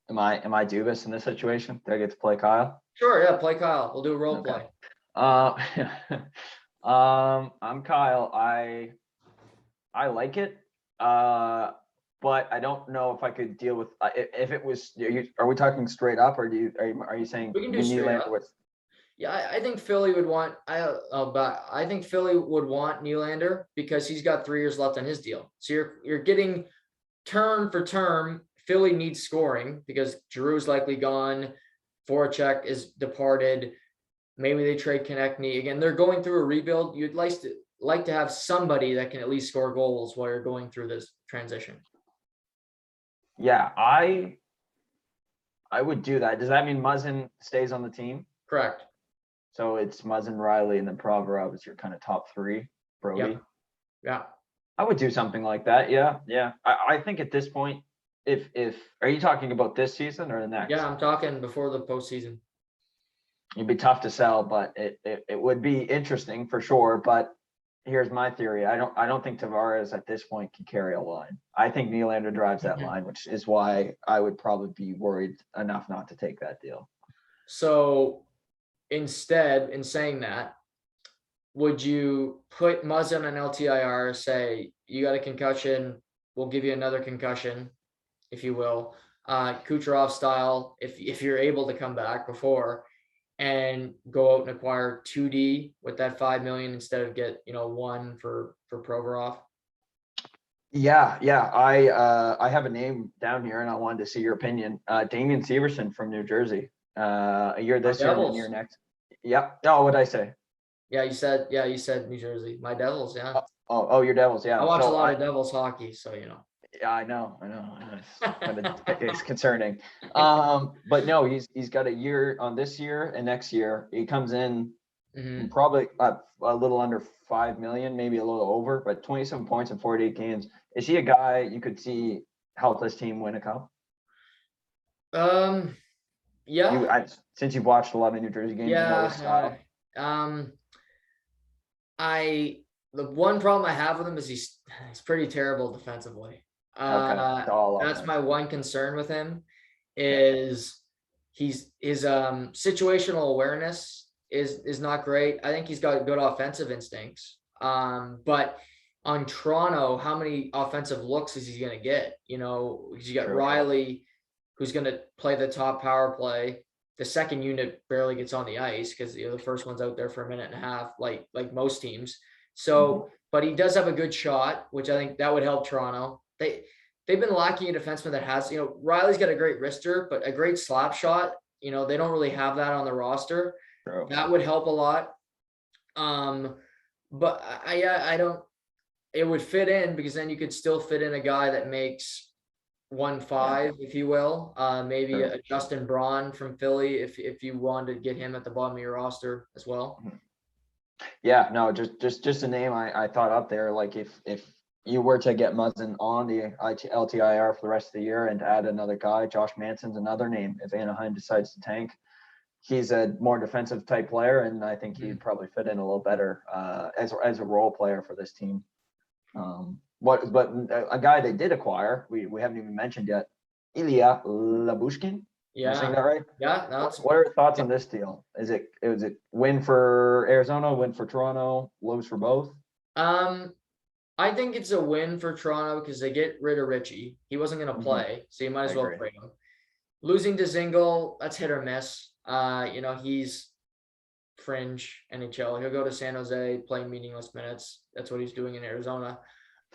Am I Dubas in this situation? Do I get to play Kyle? Sure, yeah, play Kyle. We'll do a role Okay. play. I'm Kyle. I like it, but I don't know if I could deal with if it was. Are we talking straight up, or are you saying we can do straight up? Yeah, I think Philly would want. I think Philly would want Nylander because he's got 3 years left on his deal. So you're getting term for term. Philly needs scoring because Giroux's likely gone. Voracek is departed. Maybe they trade Konechny. Again, they're going through a rebuild. You'd like to have somebody that can at least score goals while you're going through this transition. Yeah, I would do that. Does that mean Muzzin stays on the team? Correct. So it's Muzzin, Riley, and then Provorov is your kind of top 3. Brody. Yep. Yeah. I would do something like that. Yeah. I think at this point, if are you talking about this season or the next? Yeah, I'm talking before the postseason. It'd be tough to sell, but it would be interesting for sure. But here's my theory. I don't think Tavares at this point can carry a line. I think Nylander drives that line, which is why I would probably be worried enough not to take that deal. So instead, in saying that, would you put Muzzin on LTIR, say, you got a concussion, we'll give you another concussion, if you will, Kucherov style, if you're able to come back before, and go out and acquire 2D with that $5 million instead of get 1 for Provorov? Yeah. I have a name down here, and I wanted to see your opinion. Damian Severson from New Jersey. A year this year, and a year next. Yeah. Oh, what'd I say? Yeah, you said New Jersey. My Devils, yeah. Oh, your Devils, yeah. I watch a lot of Devils hockey, so Yeah, I know. It's concerning. But no, he's got a year on this year and next year. He comes in probably a little under 5 million, maybe a little over, but 27 points in 48 games. Is he a guy you could see help this team win a cup? Yeah. Since you've watched a lot of New Jersey games, yeah. you know his style. The one problem I have with him is he's pretty terrible defensively. That's my one concern with him is his situational awareness is not great. I think he's got good offensive instincts. But on Toronto, how many offensive looks is he going to get? You got Riley, who's going to play the top power play. the second unit barely gets on the ice because the first one's out there for a minute and a half, like most teams. So, but he does have a good shot, which I think that would help Toronto. They've been lacking a defenseman that has, Riley's got a great wrister, but a great slap shot. They don't really have that on the roster. True. That would help a lot. But I don't. It would fit in because then you could still fit in a guy that makes 1.5, if you will. Maybe True. a Justin Braun from Philly, if you wanted to get him at the bottom of your roster as well. Yeah, no, just a name I thought up there. Like if you were to get Muzzin on the LTIR for the rest of the year and add another guy, Josh Manson's another name. If Anaheim decides to tank, he's a more defensive type player, and I think he'd probably fit in a little better as a role player for this team. But a guy they did acquire, we haven't even mentioned yet, Ilya Labushkin. Yeah. Am I saying that right? Yeah. No, what are your thoughts on this deal? Was it win for Arizona, win for Toronto, lose for both? I think it's a win for Toronto because they get rid of Richie. He wasn't going to play, so you might as well trade him. Losing to Zingle, that's hit or miss. He's fringe NHL. He'll go to San Jose, play meaningless minutes. That's what he's doing in Arizona.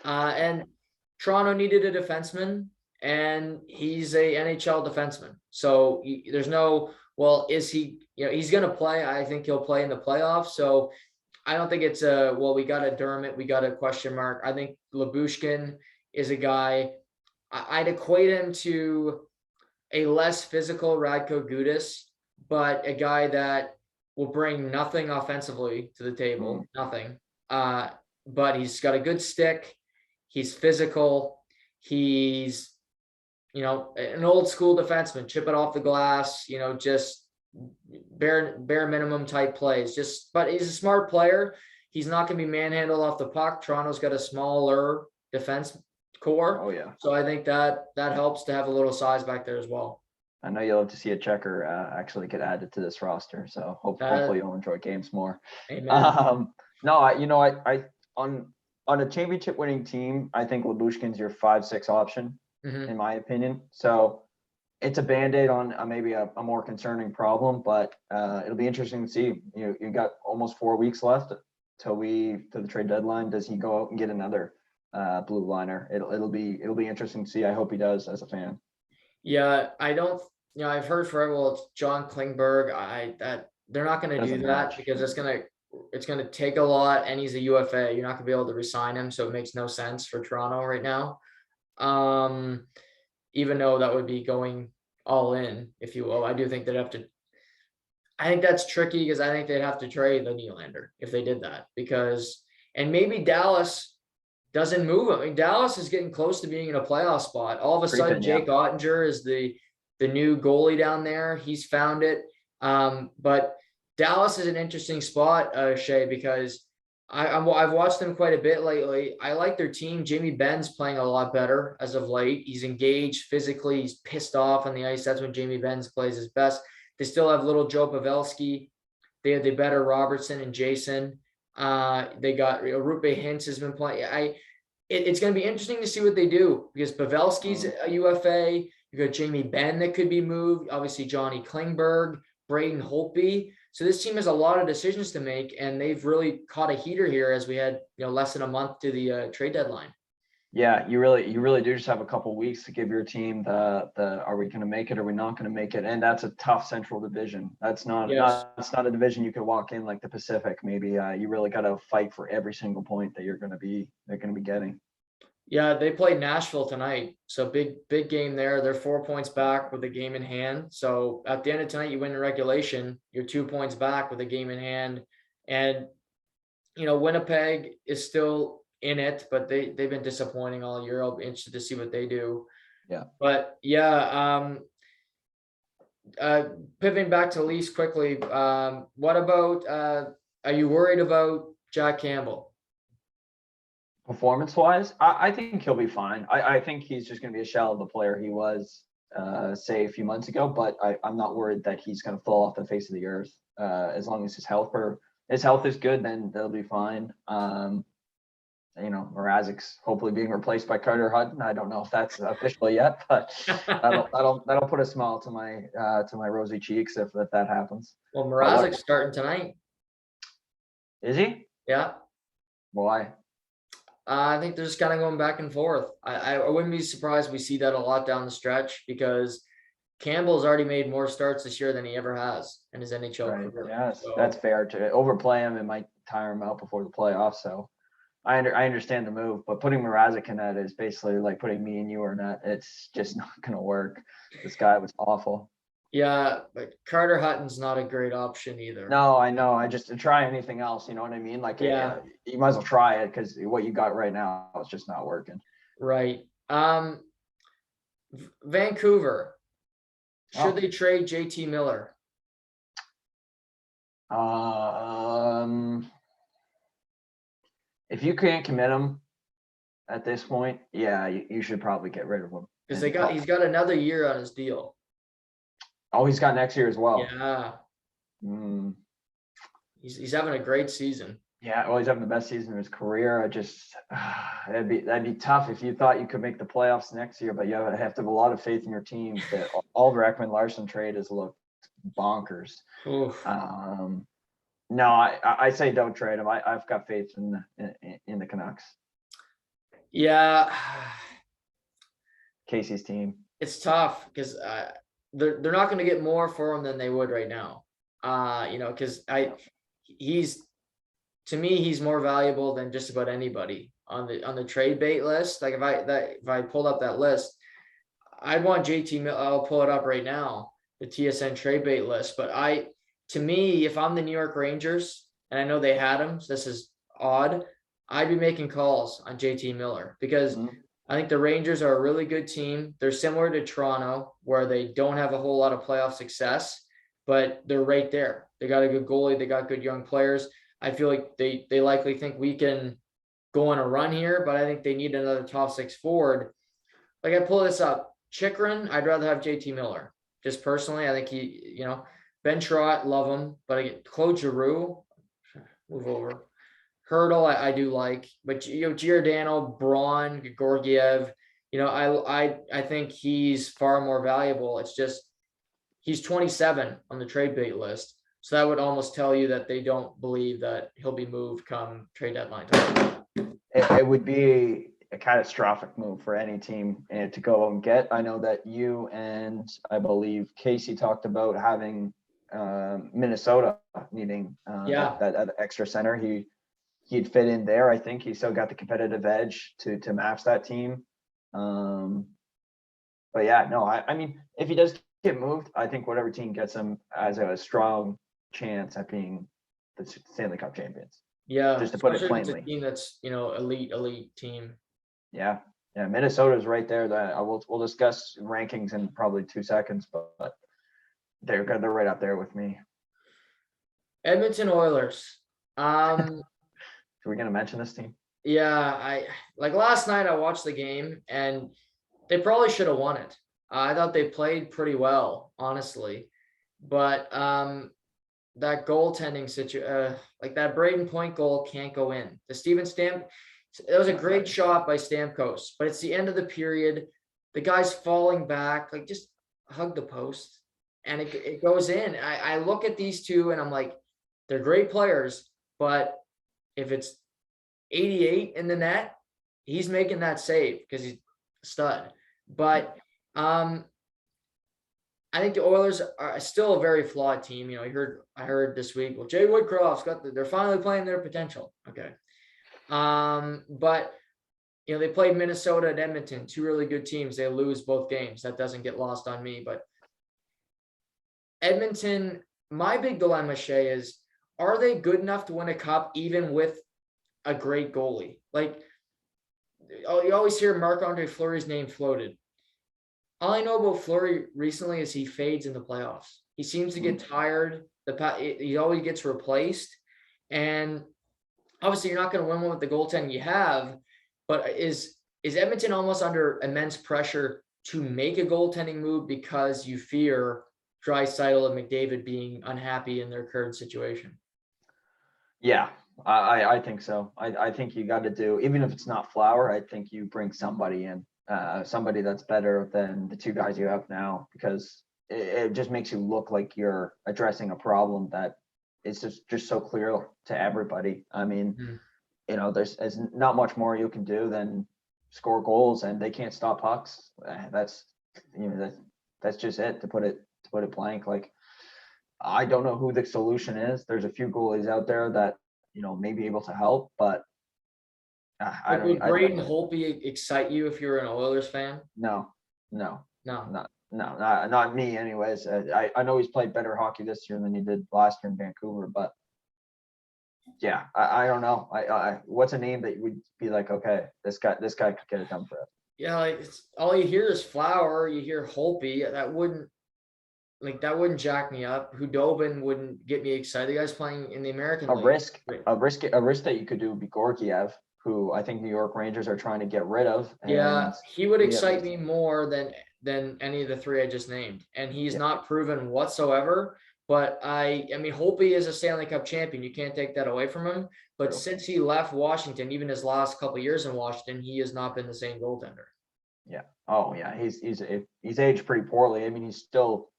And Toronto needed a defenseman, and he's a NHL defenseman. So there's no, well, is he, he's going to play. I think he'll play in the playoffs. So I don't think it's we got a Dermott, we got a question mark. I think Labushkin is a guy, I'd equate him to a less physical Radko Gudas, but a guy that will bring nothing offensively to the table, nothing. But he's got a good stick. He's physical. He's, an old school defenseman, chip it off the glass, just bare minimum type plays. But he's a smart player. He's not going to be manhandled off the puck. Toronto's got a smaller defense core. Oh yeah. So I think that helps to have a little size back there as well. I know you'll have to see a checker actually get added to this roster. So hopefully you'll enjoy games more. Amen. No, I on a championship winning team, I think Labushkin's your 5-6 option in my opinion. So it's a Band-Aid on maybe a more concerning problem, but it'll be interesting to see. You got almost 4 weeks left till the trade deadline. Does he go out and get another blue liner? It'll be interesting to see. I hope he does as a fan. Yeah, I don't. I've heard forever. Well, it's John Klingberg. That they're not going to do that because it's going to take a lot, and he's a UFA. You're not going to be able to resign him, so it makes no sense for Toronto right now. Even though that would be going all in, if you will. I do think they'd have to. I think that's tricky because I think they'd have to trade the Nylander if they did that, and maybe Dallas doesn't move him. I mean, Dallas is getting close to being in a playoff spot. All of a sudden, Jake Ottinger is the new goalie down there. He's found it. But Dallas is an interesting spot, Shay, because I've watched them quite a bit lately. I like their team. Jamie Benn's playing a lot better as of late. He's engaged physically. He's pissed off on the ice. That's when Jamie Benn plays his best. They still have little Joe Pavelski. They have the better Robertson and Jason. They got Rupe Hintz has been playing. It's going to be interesting to see what they do because Pavelski's a UFA. You got Jamie Benn that could be moved. Obviously, Johnny Klingberg, Braden Holtby. So this team has a lot of decisions to make, and they've really caught a heater here as we had less than a month to the trade deadline. Yeah, you really do just have a couple of weeks to give your team the are we going to make it or are we not going to make it? And that's a tough Central Division. That's not a division you could walk in like the Pacific. Maybe you really got to fight for every single point that they're going to be getting. Yeah, they played Nashville tonight, so big game there. They're 4 points back with a game in hand. So at the end of tonight, you win the regulation. You're 2 points back with a game in hand, and Winnipeg is still in it, but they've been disappointing all year. I'll be interested to see what they do. Yeah. But yeah, pivoting back to Leafs quickly. What about? Are you worried about Jack Campbell? Performance-wise, I think he'll be fine. I think he's just going to be a shell of the player he was, say, a few months ago. But I'm not worried that he's going to fall off the face of the earth. As long as his health is good, then they'll be fine. Mrazek's hopefully being replaced by Carter Hutton. I don't know if that's official yet, but that'll put a smile to my rosy cheeks if that happens. Well, Mrazek's starting tonight. Is he? Yeah. Why? I think they're just kind of going back and forth. I wouldn't be surprised we see that a lot down the stretch because Campbell's already made more starts this year than he ever has in his NHL career. Yes, so that's fair. To overplay him, it might tire him out before the playoffs. So I understand the move, but putting Mrazek in that is basically like putting me and you in that. It's just not going to work. This guy was awful. Yeah, but Carter Hutton's not a great option either. No, I know. I just try anything else. You know what I mean? Like, yeah, you might as well try it because what you got right now is just not working. Right. Vancouver. Should they trade JT Miller? If you can't commit him at this point, yeah, you should probably get rid of him. Because he's got another year on his deal. Oh, he's got next year as well. Yeah. He's having a great season. Yeah, well, he's having the best season of his career. That'd be tough if you thought you could make the playoffs next year, but you have to have a lot of faith in your team. The Oliver Ekman-Larsson trade has looked bonkers. No, I say don't trade him. I've got faith in the Canucks. Yeah. Casey's team. It's tough because they're not going to get more for him than they would right now. Because to me, he's more valuable than just about anybody on the trade bait list. Like if I pulled up that list, I'd want JT Miller. I'll pull it up right now, the TSN trade bait list. But to me, if I'm the New York Rangers and I know they had him, so this is odd, I'd be making calls on JT Miller because I think the Rangers are a really good team. They're similar to Toronto where they don't have a whole lot of playoff success, but they're right there. They got a good goalie. They got good young players. I feel like they likely think we can go on a run here, but I think they need another top six forward. Like I pull this up, Chychrun, I'd rather have JT Miller. Just personally, I think Ben Trott, love him, but Claude Giroux, move over. Hurdle, I do like, but Giordano, Braun, Georgiev, I think he's far more valuable. It's just he's 27 on the trade bait list. So that would almost tell you that they don't believe that he'll be moved come trade deadline time. It would be a catastrophic move for any team to go and get. I know that you and I believe Casey talked about having Minnesota needing that extra center. He'd fit in there. I think he still got the competitive edge to match that team. But yeah, no, I mean, if he does get moved, I think whatever team gets him has a strong chance at being the Stanley Cup champions. Yeah, just to put it plainly. It's a team that's elite team. Yeah, Minnesota's right there. That we'll discuss rankings in probably 2 seconds, but they're right up there with me. Edmonton Oilers. Are we gonna mention this team? Yeah, I like last night I watched the game and they probably should have won it. I thought they played pretty well, honestly, but that goaltending situation, like that Braden Point goal can't go in. The Steven Stamp, it was a great shot by Stamkos, but it's the end of the period. The guy's falling back, like just hug the post, and it goes in. I look at these two and I'm like, they're great players, but if it's 88 in the net, he's making that save because he's a stud. But I think the Oilers are still a very flawed team. I heard this week, well, Jay Woodcroft's they're finally playing their potential. Okay. But they played Minnesota and Edmonton, two really good teams. They lose both games. That doesn't get lost on me. But Edmonton, my big dilemma, Shay, is are they good enough to win a cup even with a great goalie? Like, you always hear Marc-Andre Fleury's name floated. All I know about Fleury recently is he fades in the playoffs. He seems to get tired. He always gets replaced. And obviously you're not going to win one with the goaltending you have, but is Edmonton almost under immense pressure to make a goaltending move because you fear Draisaitl and McDavid being unhappy in their current situation? Yeah, I think so. I think you got to do, even if it's not Flower, I think you bring somebody in, somebody that's better than the two guys you have now, because it just makes you look like you're addressing a problem that is just so clear to everybody. I mean, Mhm. there's not much more you can do than score goals, and they can't stop pucks. That's that's just it, to put it blank. Like, I don't know who the solution is. There's a few goalies out there that may be able to help, but I Like, don't. would Braden Holtby excite you if you were an Oilers fan? No, no, No. not me. Anyways, I know he's played better hockey this year than he did last year in Vancouver, but yeah, I don't know. What's a name that would be like, okay, this guy could get it done for us? Yeah, like all you hear is Flower, you hear Holtby. That wouldn't jack me up. Hudobin wouldn't get me excited. The guy's playing in the American A League. risk, a risk that you could do would be Gorgiev, who I think New York Rangers are trying to get rid of. Yeah, And he would excite me more than any of the three I just named. And he's yeah, not proven whatsoever. But I mean, Holtby is a Stanley Cup champion. You can't take that away from him. But true. since he left Washington, even his last couple of years in Washington, he has not been the same goaltender. Yeah. Oh yeah, he's aged pretty poorly. I mean, he's still,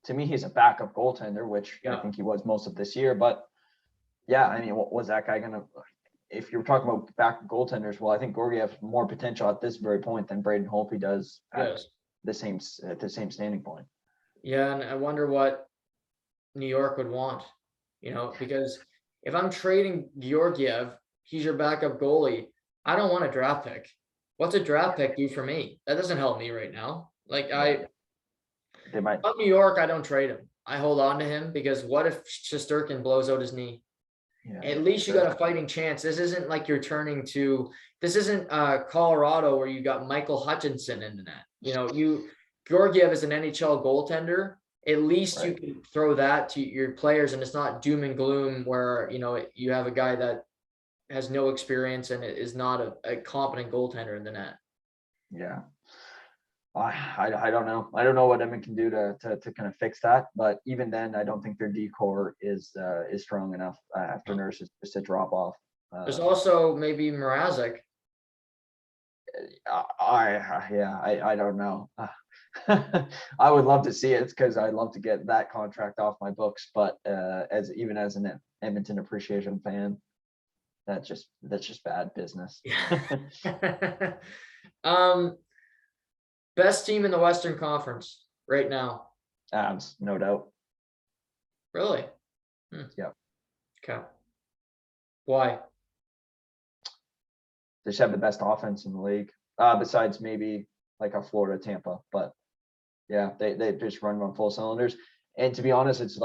to me, he's a backup goaltender, which I Yeah. think he was most of this year. But yeah, I mean, what was that guy gonna? If you're talking about backup goaltenders, well, I think Gorgiev has more potential at this very point than Braden Holtby does at Yes. the same standing point. Yeah, and I wonder what New York would want, because if I'm trading Georgiev, he's your backup goalie. I don't want a draft pick. What's a draft pick do for me? That doesn't help me right now. Like, Yeah, they might. I'm New York, I don't trade him. I hold on to him because what if Shesterkin blows out his knee? Yeah, At least you got a fighting chance. This isn't like you're turning to. This isn't Colorado where you got Michael Hutchinson in the net. Georgiev is an NHL goaltender. At least you right. can throw that to your players, and it's not doom and gloom where you have a guy that has no experience and is not a competent goaltender in the net. Yeah. I don't know. I don't know what Edmonton can do to kind of fix that. But even then, I don't think their decor is strong enough after Nurse just to drop off. There's also maybe Mrazek. I don't know. I would love to see it because I'd love to get that contract off my books. But as an Edmonton appreciation fan, that's just bad business. Best team in the Western Conference right now. Abs, no doubt. Really? Yeah. Okay. Why? They just have the best offense in the league, besides maybe like a Florida, Tampa. But yeah, they just run on full cylinders. And to be honest, it's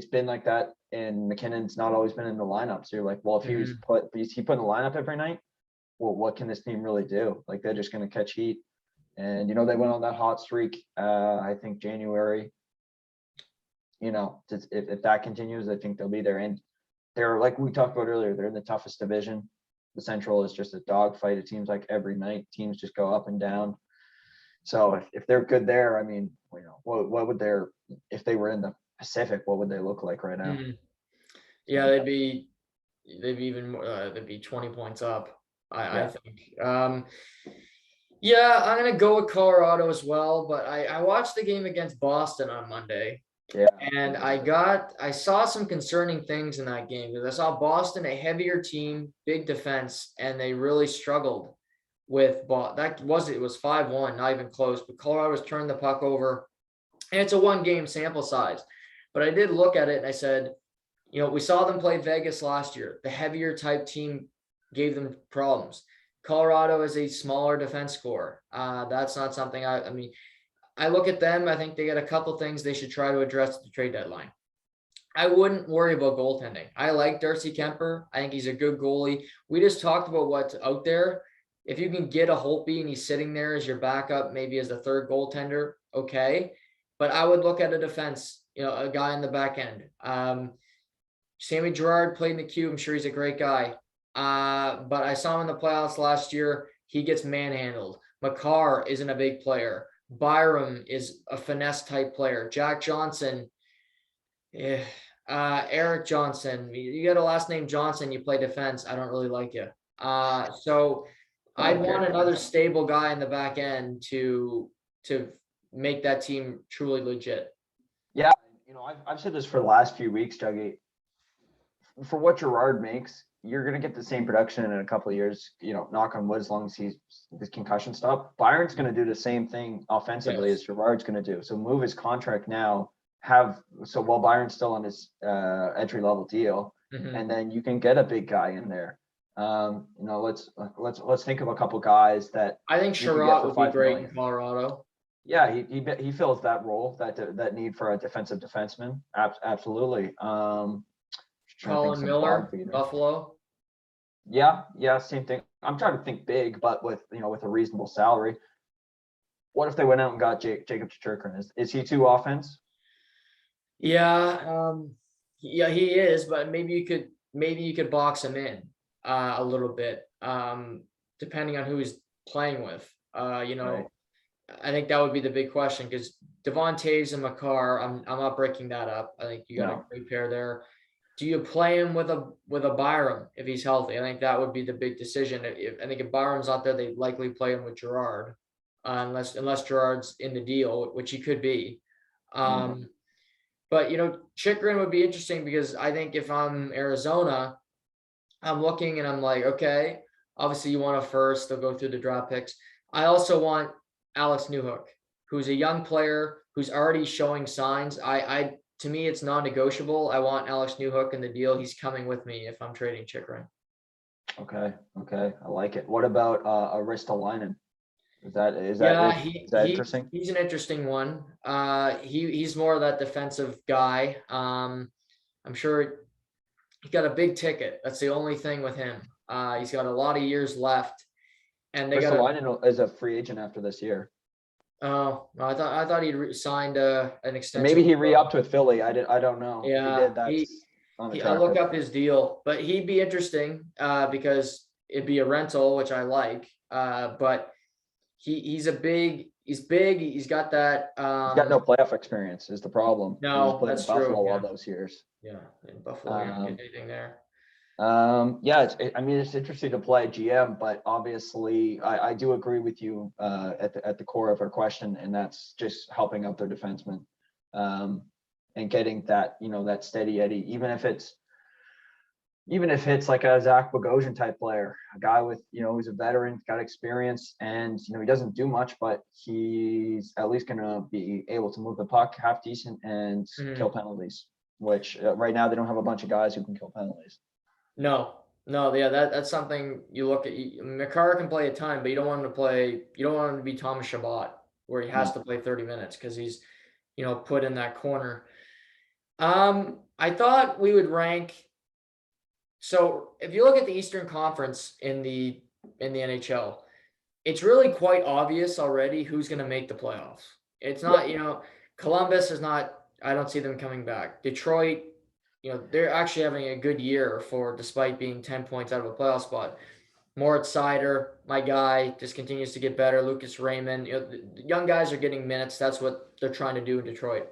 been like that. And McKinnon's not always been in the lineup. So you're like, well, if he put in the lineup every night, well, what can this team really do? Like, they're just going to catch heat. And they went on that hot streak. I think January. If that continues, I think they'll be there. And they're, like we talked about earlier, they're in the toughest division. The Central is just a dogfight. It seems like every night teams just go up and down. So if they're good there, I mean, what would if they were in the Pacific, what would they look like right now? Yeah, they'd be even more. They'd be 20 points up. I think. Yeah, I'm gonna go with Colorado as well. But I watched the game against Boston on Monday. Yeah. And I saw some concerning things in that game because I saw Boston, a heavier team, big defense, and they really struggled with it was 5-1, not even close, but Colorado was turning the puck over. And it's a 1-game sample size. But I did look at it and I said, we saw them play Vegas last year. The heavier type team gave them problems. Colorado is a smaller defense scorer. That's not something I look at them. I think they got a couple things they should try to address at the trade deadline. I wouldn't worry about goaltending. I like Darcy Kemper. I think he's a good goalie. We just talked about what's out there. If you can get a Holtby and he's sitting there as your backup, maybe as the third goaltender, okay. But I would look at a defense, a guy in the back end. Sammy Girard played in the Q. I'm sure he's a great guy. But I saw him in the playoffs last year. He gets manhandled. Makar isn't a big player. Byram is a finesse type player. Jack Johnson, Eric Johnson. You got a last name Johnson, you play defense. I don't really like you. So I'd want another stable guy in the back end to make that team truly legit. Yeah, I've said this for the last few weeks, Dougie. For what Gerard makes, you're going to get the same production in a couple of years, knock on wood, as long as his concussion stop. Byron's going to do the same thing offensively as Gerard's going to do. So move his contract now, while Byron's still on his entry level deal, and then you can get a big guy in there. Let's think of a couple guys that I think Sherratt would be great in Colorado. Yeah, he fills that role, that need for a defensive defenseman. Absolutely. Colin Miller, Buffalo. Yeah, same thing. I'm trying to think big, but with a reasonable salary. What if they went out and got Jacob Chikrin? Is he too offense? Yeah, he is, but maybe you could box him in a little bit, depending on who he's playing with. Right. I think that would be the big question, because Devon Toews and Makar, I'm not breaking that up. I think you got a great pair there. Do you play him with a Byram if he's healthy? I think that would be the big decision. I think if Byram's not there, they likely play him with Gerard, unless Gerard's in the deal, which he could be. But Chikrin would be interesting, because I think if I'm Arizona, I'm looking and I'm like, okay, obviously you want a first, they'll go through the draft picks. I also want Alex Newhook, who's a young player who's already showing signs. To me, it's non-negotiable. I want Alex Newhook in the deal. He's coming with me if I'm trading Chikrin. Okay. I like it. What about Ristolainen? Is that interesting? He's an interesting one. He's more of that defensive guy. I'm sure he got a big ticket. That's the only thing with him. He's got a lot of years left, and Ristolainen is a free agent after this year. Oh, no, I thought he'd signed an extension. Maybe he re-upped with Philly. I don't know. Yeah, I look up his deal, but he'd be interesting because it'd be a rental, which I like. But he's big. He's got that. He's got no playoff experience is the problem. No, that's true. Buffalo all those years. Yeah, in Buffalo, you don't get anything there. It's interesting to play GM, but obviously I do agree with you at the core of our question, and that's just helping out their defensemen and getting that that steady Eddie, even if it's like a Zach Bogosian type player, a guy with who's a veteran, got experience, and he doesn't do much, but he's at least gonna be able to move the puck half decent and kill penalties, which right now they don't have a bunch of guys who can kill penalties. No, yeah, that's something you look at. Makar can play a ton, but you don't want him to be Thomas Chabot, where he has to play 30 minutes because he's, put in that corner. I thought we would rank. So if you look at the Eastern Conference in the NHL, it's really quite obvious already who's going to make the playoffs. It's not, Columbus is not. I don't see them coming back. Detroit. They're actually having a good year despite being 10 points out of a playoff spot. Moritz Seider, my guy, just continues to get better. Lucas Raymond, the young guys are getting minutes. That's what they're trying to do in Detroit.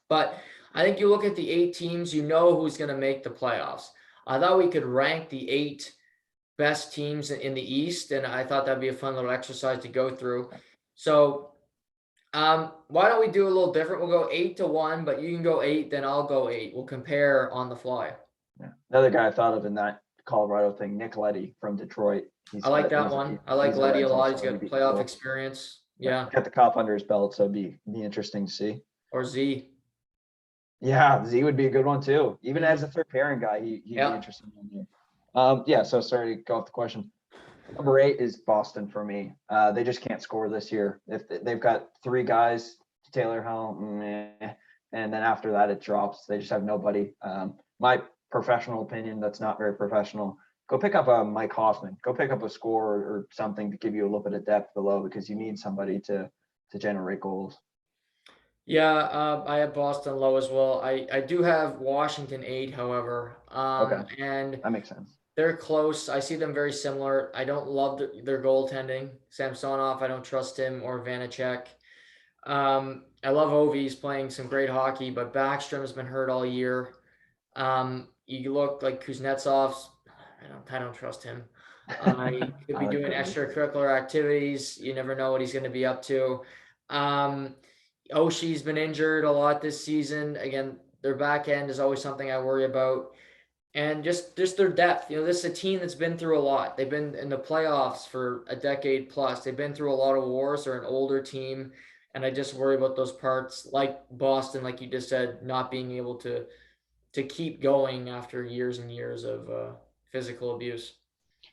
But I think you look at the 8 teams, who's going to make the playoffs. I thought we could rank the 8 best teams in the East, and I thought that'd be a fun little exercise to go through. So why don't we do a little different? We'll go 8-1, but you can go 8, then I'll go 8. We'll compare on the fly. Yeah. Another guy I thought of in that Colorado thing, Nick Leddy from Detroit. I like that one. I like Leddy a lot. He's got playoff experience. Yeah. Got the cup under his belt, so it'd be interesting to see. Or Z. Yeah, Z would be a good one too. Even as a third pairing guy, he'd be interesting. So sorry to go off the question. Number 8 is Boston for me. They just can't score this year. If they've got 3 guys, Taylor Hall, and then after that it drops. They just have nobody. My professional opinion, that's not very professional. Go pick up a Mike Hoffman. Go pick up a scorer or something to give you a little bit of depth below, because you need somebody to generate goals. Yeah, I have Boston low as well. I do have Washington 8, however. Okay, and that makes sense. They're close. I see them very similar. I don't love their goaltending. Samsonov, I don't trust him, or Vanacek. I love Ovi. He's playing some great hockey, but Backstrom has been hurt all year. You look like Kuznetsov's. I don't trust him. He could be doing extracurricular activities. You never know what he's going to be up to. Oshie's been injured a lot this season. Again, their back end is always something I worry about. And just their depth. This is a team that's been through a lot. They've been in the playoffs for a decade plus. They've been through a lot of wars. They're an older team. And I just worry about those parts like Boston, like you just said, not being able to keep going after years and years of physical abuse.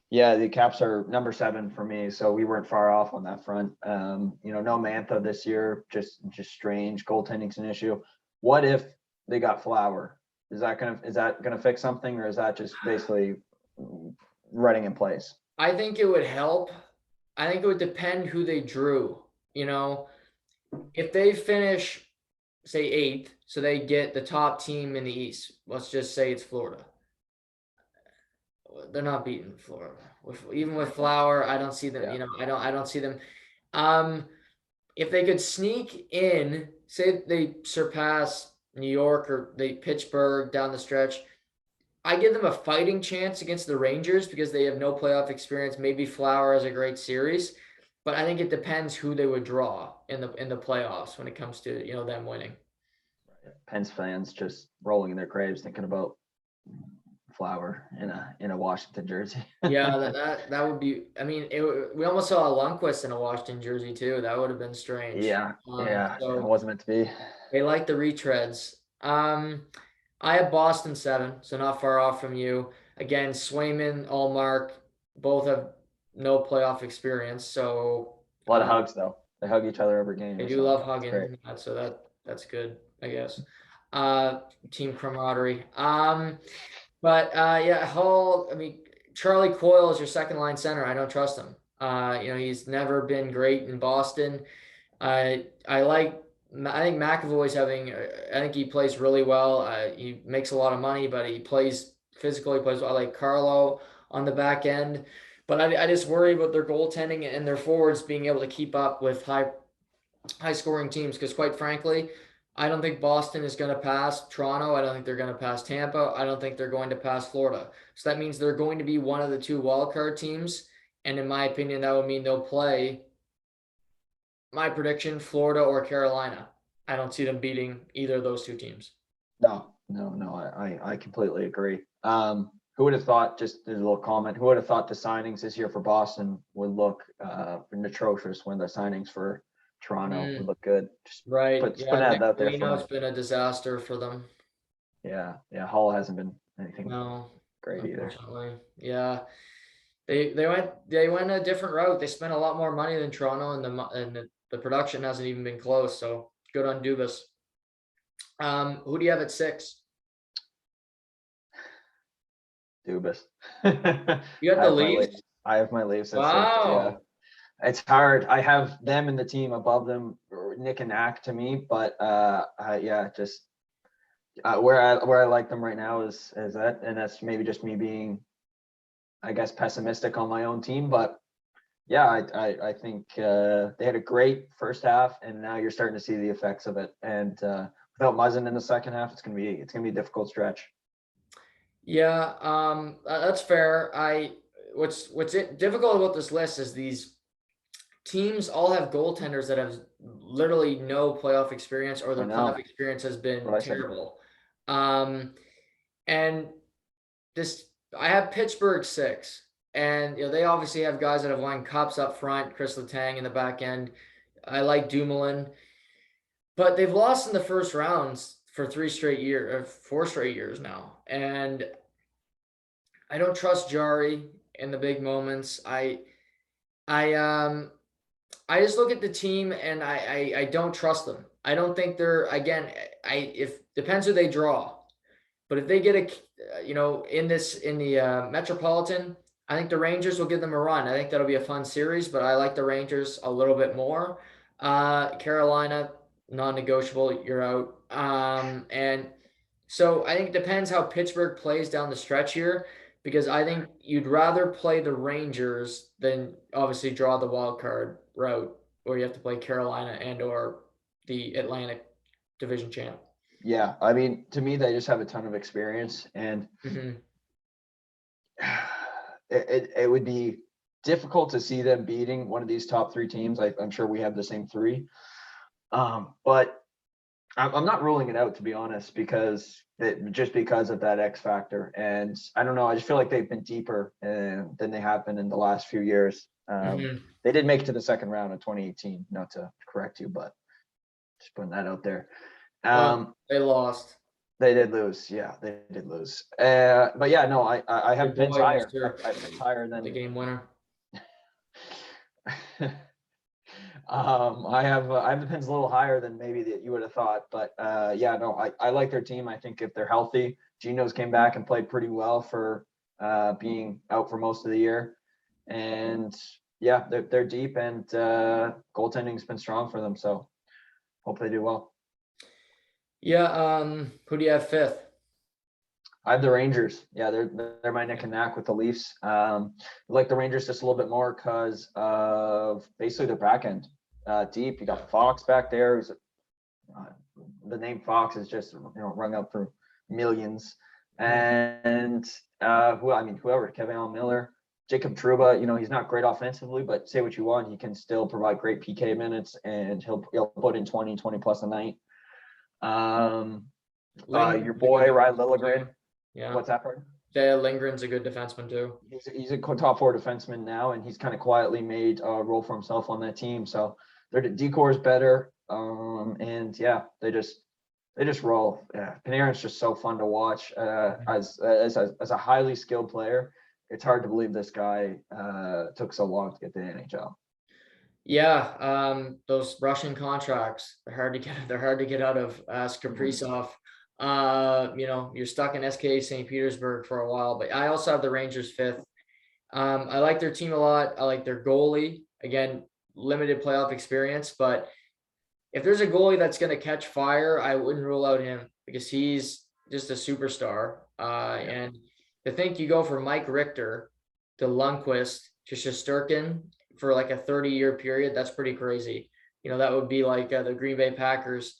Yeah, the Caps are number 7 for me, so we weren't far off on that front. No Mantha this year, just strange. Goaltending's an issue. What if they got Flower? Is that gonna fix something, or is that just basically running in place? I think it would help. I think it would depend who they drew. If they finish, say, 8th, so they get the top team in the East. Let's just say it's Florida. They're not beating Florida. Even with Flower, I don't see them. Yeah. I don't see them. If they could sneak in, say they surpass New York or they Pittsburgh down the stretch, I give them a fighting chance against the Rangers because they have no playoff experience. Maybe Flower has a great series, but I think it depends who they would draw in the playoffs when it comes to them winning. Pens fans just rolling in their graves thinking about Flower in a Washington jersey. Yeah, that would be. I mean, we almost saw a Lundqvist in a Washington jersey too. That would have been strange. Yeah, So it wasn't meant to be. they like the retreads. I have Boston 7, so not far off from you. Again, Swayman, Allmark, both have no playoff experience, so A lot of hugs though. They hug each other every game. they do love hugging. So that's good, I guess. Team camaraderie. But yeah, Hall. I mean, Charlie Coyle is your second line center. I don't trust him. He's never been great in Boston. I think McAvoy's having. I think he plays really well. He makes a lot of money, but he plays physically. Plays well. I like Carlo on the back end, but I just worry about their goaltending and their forwards being able to keep up with high scoring teams. Because quite frankly, I don't think Boston is going to pass Toronto. I don't think they're going to pass Tampa. I don't think they're going to pass Florida. So that means they're going to be one of the 2 wildcard teams. And in my opinion, that would mean they'll play, my prediction, Florida or Carolina. I don't see them beating either of those 2 teams. No. I completely agree. Who would have thought, just as a little comment, who would have thought the signings this year for Boston would look atrocious when the signings for Toronto would look good? Right. Putting that out there. It's been a disaster for them. Yeah. Hull hasn't been anything great either. Yeah. They went a different route. They spent a lot more money than Toronto, and the production hasn't even been close. So good on Dubas. Who do you have at 6? Dubas. You got the Leafs? I have my Leafs at 6. Wow. Yeah. It's hard. I have them and the team above them, Nick and Knack to me, but just where I like them right now is that, and that's maybe just me being, I guess, pessimistic on my own team, but yeah, I think they had a great first half, and now you're starting to see the effects of it. And without Muzzin in the second half, it's gonna be a difficult stretch. Yeah, that's fair. What's difficult about this list is these teams all have goaltenders that have literally no playoff experience, or their playoff experience has been terrible. And this, I have Pittsburgh 6, and they obviously have guys that have won cups up front, Chris Letang in the back end. I like Dumoulin, but they've lost in the first rounds for 4 straight years now, and I don't trust Jari in the big moments. I just look at the team and I don't trust them. I don't think they're, again, if depends who they draw, but if they get in the Metropolitan, I think the Rangers will give them a run. I think that'll be a fun series, but I like the Rangers a little bit more. Carolina, non-negotiable, you're out. And so I think it depends how Pittsburgh plays down the stretch here, because I think you'd rather play the Rangers than obviously draw the wild card route, where you have to play Carolina and or the Atlantic Division champ. Yeah, I mean, to me, they just have a ton of experience, and Mhm. it would be difficult to see them beating one of these top three teams. I'm sure we have the same three, but I'm not ruling it out, to be honest, just because of that X factor. And I don't know, I just feel like they've been deeper than they have been in the last few years. Mhm. They did make it to the second round of 2018, not to correct you, but just putting that out there. Well, they lost. They did lose. Yeah, they did lose. But yeah, no, I Your have Pens boy, higher. Mr. I have Pens higher The than. game winner. I have the Pens a little higher than maybe that you would have thought, but yeah, no, I like their team. I think if they're healthy, Geno's came back and played pretty well for being out for most of the year, and yeah, they're deep, and goaltending's been strong for them, so hope they do well. Yeah. Who do you have fifth? I have the Rangers. Yeah, they're my neck and neck with the Leafs. I like the Rangers just a little bit more because of basically their back end deep. You got Fox back there. Who's the name Fox is just rung up for millions. And whoever, Kevin Allen Miller, Jacob Trouba. He's not great offensively, but say what you want, he can still provide great PK minutes, and he'll put in 20 plus a night. Your boy Ryan Lilligren. Yeah. What's that part? Lindgren's a good defenseman too. He's a top four defenseman now, and he's kind of quietly made a role for himself on that team. So their decor is better, and yeah, they just roll. Yeah, Panarin's just so fun to watch. As a highly skilled player, it's hard to believe this guy took so long to get to the NHL. Yeah, those Russian contracts, they're hard to get. They're hard to get out of. Kaprizov. You're stuck in SK St. Petersburg for a while, but I also have the Rangers fifth. I like their team a lot. I like their goalie. Again, limited playoff experience, but if there's a goalie that's going to catch fire, I wouldn't rule out him because he's just a superstar. And to think you go from Mike Richter to Lundqvist to Shesterkin for like a 30-year period, that's pretty crazy. That would be like the Green Bay Packers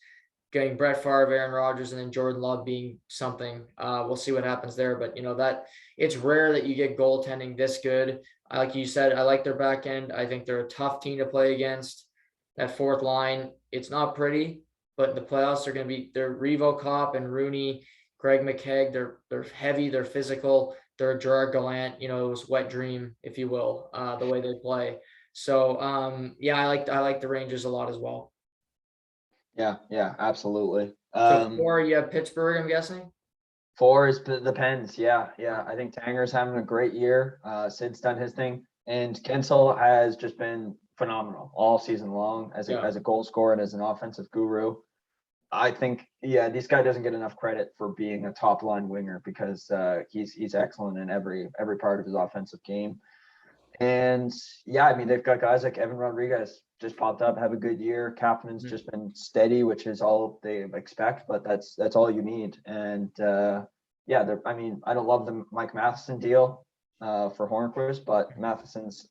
getting Brett Favre, Aaron Rodgers, and then Jordan Love being something. We'll see what happens there, but that it's rare that you get goaltending this good. Like you said, I like their back end. I think they're a tough team to play against. That fourth line, it's not pretty, but the playoffs are going to be. They're Revo Kopp and Rooney, Greg McKegg. They're heavy. They're physical. They're a Gerard Gallant. It was wet dream, if you will, the way they play. So yeah, I like the Rangers a lot as well. Yeah, absolutely. So 4, you have Pittsburgh, I'm guessing? 4 is the Pens. Yeah. I think Tanger's having a great year. Sid's done his thing, and Kensel has just been phenomenal all season long as a goal scorer and as an offensive guru. I think, this guy doesn't get enough credit for being a top line winger because he's excellent in every part of his offensive game. And yeah, I mean, they've got guys like Evan Rodriguez just popped up, have a good year. Kapanen's just been steady, which is all they expect, but that's all you need. And I don't love the Mike Matheson deal for Hornqvist, but Matheson's,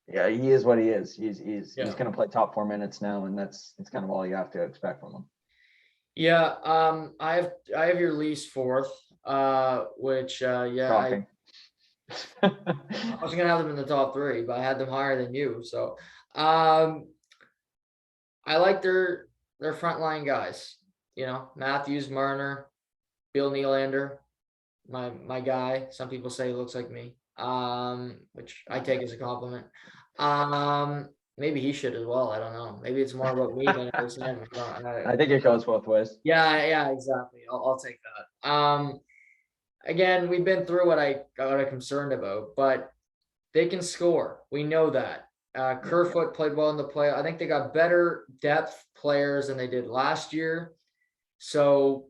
he is what he is. He's going to play top 4 minutes now, and it's kind of all you have to expect from him. Yeah, I have your Leafs fourth, which Shocking. I was gonna have them in the top 3, but I had them higher than you. So, I like their frontline guys. Matthews, Marner, Bill Nylander, my guy. Some people say he looks like me, which I take as a compliment. Maybe he should as well. I don't know. Maybe it's more about me than it is him. I think it goes both ways. Yeah, exactly. I'll take that. Again, we've been through what I'm concerned about, but they can score. We know that. Kerfoot played well in the play. I think they got better depth players than they did last year. So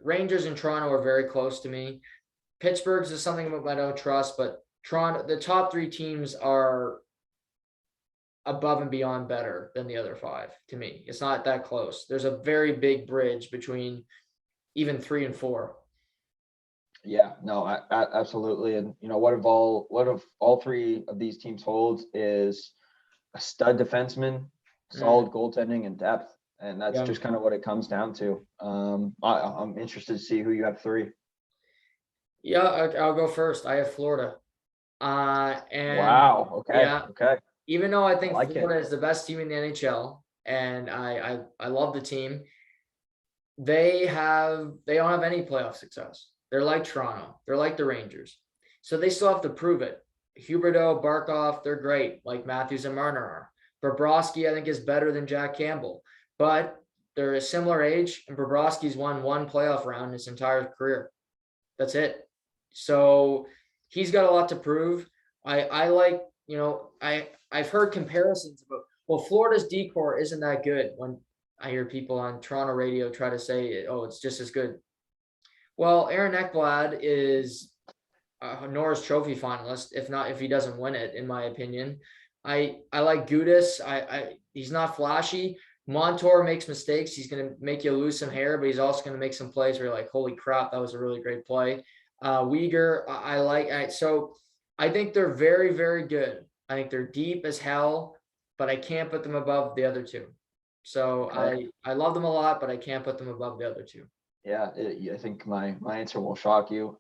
Rangers and Toronto are very close to me. Pittsburgh's is something I don't trust, but Toronto, the top 3 teams are above and beyond better than the other 5 to me. It's not that close. There's a very big bridge between even 3 and 4. Yeah, no, I absolutely. And what if all 3 of these teams hold is a stud defenseman, solid goaltending, and depth. And that's Yeah. just kind of what it comes down to. I'm interested to see who you have 3. Yeah, I'll go first. I have Florida. And Wow. Okay. yeah, Okay. even though I I think like it. Florida is the best team in the NHL, and I love the team, they don't have any playoff success. They're like Toronto. They're like the Rangers. So they still have to prove it. Huberdeau, Barkov, they're great, like Matthews and Marner are. Bobrovsky, I think, is better than Jack Campbell, but they're a similar age, and Bobrovsky's won one playoff round his entire career. That's it. So he's got a lot to prove. I like, I've heard comparisons about, well, Florida's decor isn't that good. When I hear people on Toronto radio try to say, oh, it's just as good. Well, Aaron Ekblad is a Norris Trophy finalist, if he doesn't win it, in my opinion. I like Gudas. He's not flashy. Montour makes mistakes. He's going to make you lose some hair, but he's also going to make some plays where you're like, holy crap, that was a really great play. Uyghur, I like. So I think they're very, very good. I think they're deep as hell, but I can't put them above the other two. So Okay. I love them a lot, but I can't put them above the other two. Yeah, I think my answer will shock you,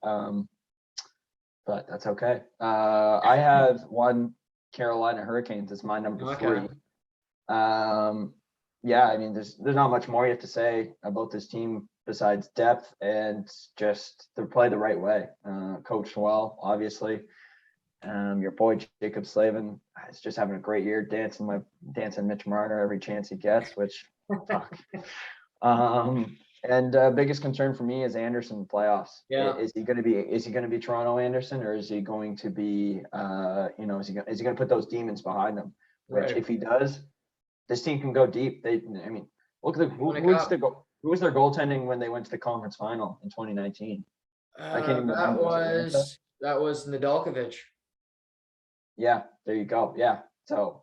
but that's okay. I have 1 Carolina Hurricanes as my number 3. Yeah, I mean, there's not much more you have to say about this team besides depth and just they play the right way. Coached well, obviously. Your boy Jacob Slavin is just having a great year, dancing Mitch Marner every chance he gets, which fuck. And biggest concern for me is Anderson playoffs. Yeah. Is he going to be Toronto Anderson, or is he going to be is he going to put those demons behind him? Which Right. if he does, this team can go deep. Look at who was their goaltending when they went to the conference final in 2019? I can't even remember. That was Nedeljkovic. Yeah, there you go. Yeah. So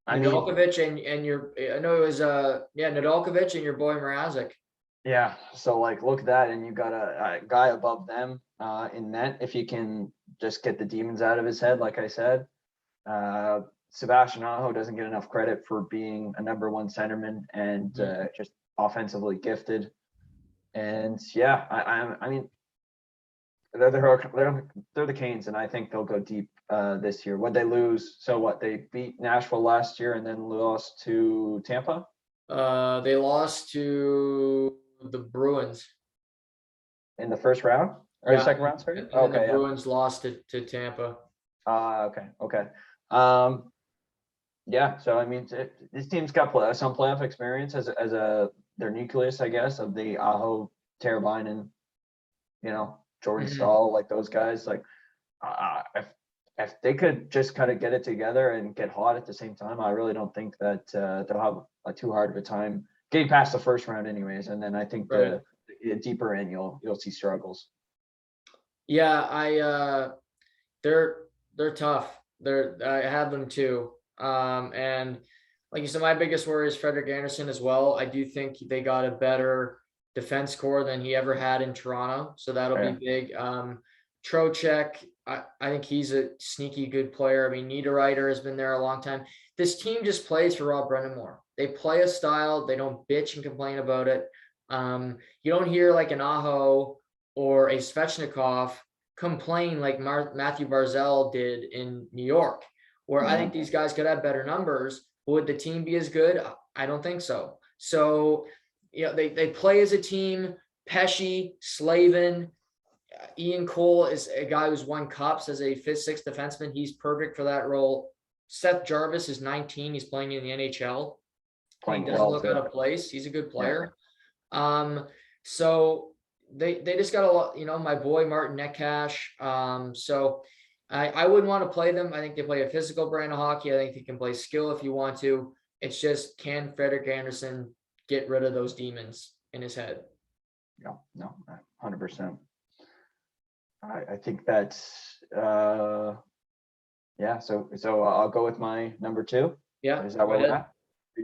Nedeljkovic and your, I know it was Nedeljkovic and your boy Mrazek. Yeah. So look at that, and you got a guy above them in net. If you can just get the demons out of his head, like I said. Sebastian Aho doesn't get enough credit for being a number 1 centerman and just offensively gifted. And yeah, I mean, they're the Canes, and I think they'll go deep this year. What'd they lose? So what? They beat Nashville last year and then lost to Tampa? They lost to the Bruins in the first round or the second round, sorry? And then the Bruins lost to Tampa. Okay. Yeah, so I mean, this team's got some playoff experience as their nucleus, I guess, of the Aho, Teravainen, Jordan Staal, like those guys. If they could just kind of get it together and get hot at the same time, I really don't think that they'll have a too hard of a time getting past the first round, anyways. And then I think the deeper in, you'll see struggles. Yeah, they're tough. I have them too. And like you said, my biggest worry is Frederik Andersen as well. I do think they got a better defense core than he ever had in Toronto, so that'll be big. Trocheck, I think he's a sneaky good player. I mean, Niederreiter has been there a long time. This team just plays for Rob Brennamore. They play a style. They don't bitch and complain about it. You don't hear like an Aho or a Svechnikov complain like Matthew Barzal did in New York, where I think these guys could have better numbers. Would the team be as good? I don't think so. So, they play as a team. Pesce, Slavin, Ian Cole is a guy who's won cups as a 5th, 6th defenseman. He's perfect for that role. Seth Jarvis is 19. He's playing in the NHL. He doesn't look out of place. He's a good player. So they just got a lot, my boy Martin Neckash. So I wouldn't want to play them. I think they play a physical brand of hockey. I think they can play skill if you want to. It's just, can Frederik Andersen get rid of those demons in his head? No, 100%. I think that's So I'll go with my number 2. Yeah. Is that what we're at?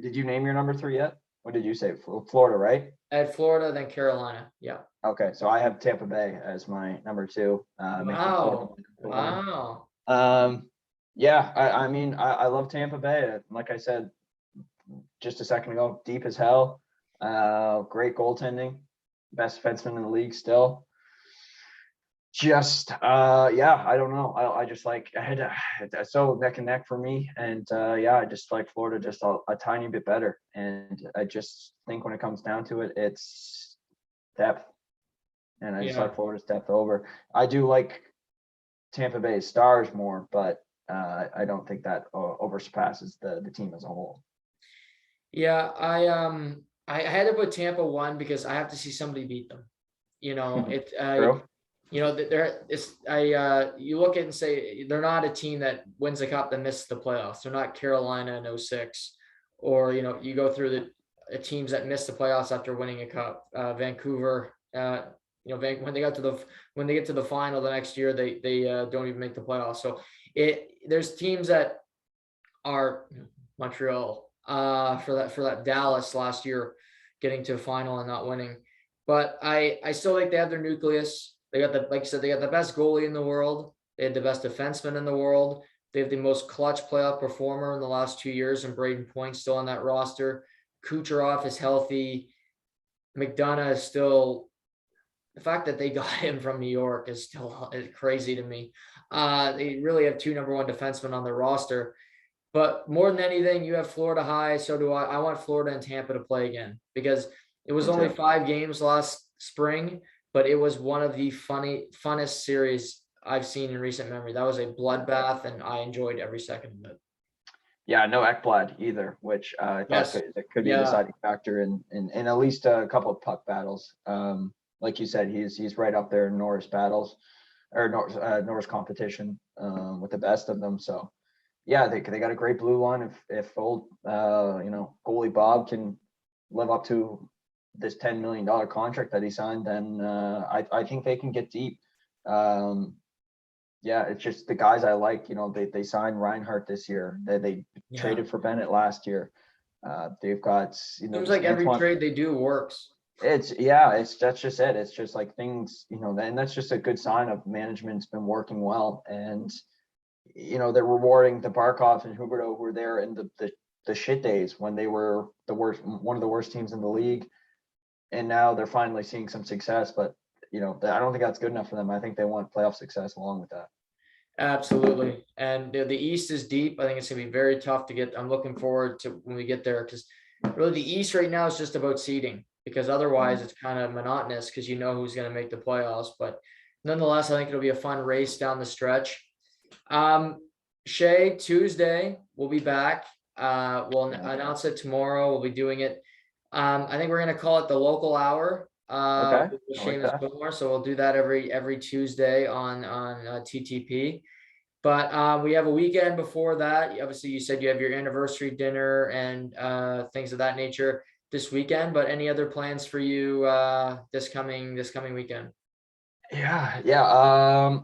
Did you name your number 3 yet? What did you say? Florida, right? I had Florida, then Carolina. Yeah. Okay, so I have Tampa Bay as my number 2. Wow. Yeah, I mean, I love Tampa Bay. Like I said, just a second ago, deep as hell. Great goaltending, best defenseman in the league still. Just yeah, I don't know. I just like it's so neck and neck for me, and yeah, I just like Florida just a tiny bit better, and I just think when it comes down to it, it's depth, and I just like Florida's depth over. I do like Tampa Bay's stars more, but I don't think that oversurpasses the team as a whole. Yeah, I had to put Tampa 1 because I have to see somebody beat them. You know, True. you know, you look at it and say they're not a team that wins the cup that misses the playoffs. They're not Carolina in 06, or, you know, you go through the teams that miss the playoffs after winning a cup. Vancouver, you know, when they get to the final the next year, they don't even make the playoffs. So there's teams that are Montreal, for that Dallas last year getting to a final and not winning. But I still think they have their nucleus. They got like I said, they got the best goalie in the world. They had the best defenseman in the world. They have the most clutch playoff performer in the last 2 years, and Braden Point still on that roster. Kucherov is healthy. McDonough is still. The fact that they got him from New York is still crazy to me. They really have 2 number 1 defensemen on their roster. But more than anything, you have Florida high. So do I. I want Florida and Tampa to play again, because it was only 5 games last spring, but it was one of the funnest series I've seen in recent memory. That was a bloodbath, and I enjoyed every second of it. Yeah, no Ekblad either, which I thought could be a deciding factor in at least a couple of puck battles. Like you said, he's right up there in Norris battles, or Norris competition, with the best of them. So yeah, they got a great blue line. If old you know, goalie Bob can live up to this $10 million contract that he signed, then I think they can get deep. Yeah, it's just the guys I like. You know, they signed Reinhart this year. They traded for Bennett last year. They've got, you know, seems like every trade they do works. That's just it. It's just like things, you know, and that's just a good sign of management's been working well. And you know, they're rewarding the Barkov and Huberdeau, who were there in the shit days when they were one of the worst teams in the league, and now they're finally seeing some success. But you know, I don't think that's good enough for them. I think they want playoff success along with that. Absolutely. And the East is deep. I think it's gonna be very tough to get. I'm looking forward to when we get there, because really the East right now is just about seeding, because otherwise it's kind of monotonous, because you know who's going to make the playoffs. But nonetheless, I think it'll be a fun race down the stretch. Shay, Tuesday we'll be back. We'll announce it tomorrow. We'll be doing it. I think we're going to call it the local hour. Okay. With Shamus Fillmore. So we'll do that every Tuesday on TTP. But we have a weekend before that. Obviously, you said you have your anniversary dinner and things of that nature this weekend. But any other plans for you this coming weekend? Yeah.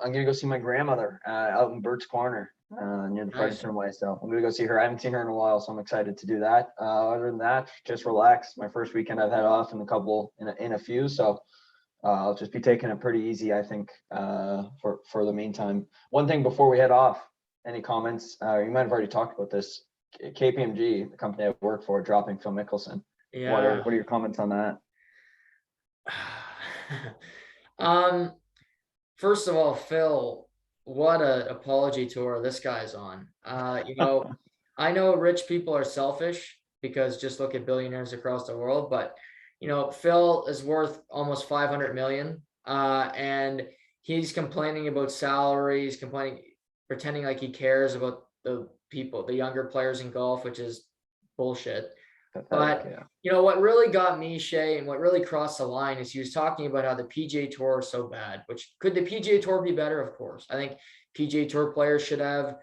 I'm gonna go see my grandmother out in Burt's Corner, near the Fredericton Way. So I'm gonna go see her. I haven't seen her in a while, so I'm excited to do that. Other than that, just relax. My first weekend I've had off in a few, so I'll just be taking it pretty easy, I think, for the meantime. One thing before we head off, any comments? You might have already talked about this. KPMG, the company I work for, dropping Phil Mickelson. Yeah. What are your comments on that? First of all, Phil, what a apology tour this guy's on. You know, I know rich people are selfish, because just look at billionaires across the world, but you know, Phil is worth almost 500 million. And he's complaining about salaries, pretending like he cares about the younger players in golf, which is bullshit. But you know what really got me, Shay, and what really crossed the line is he was talking about how the PGA Tour is so bad. Which, could the PGA Tour be better? Of course. I think PGA Tour players should have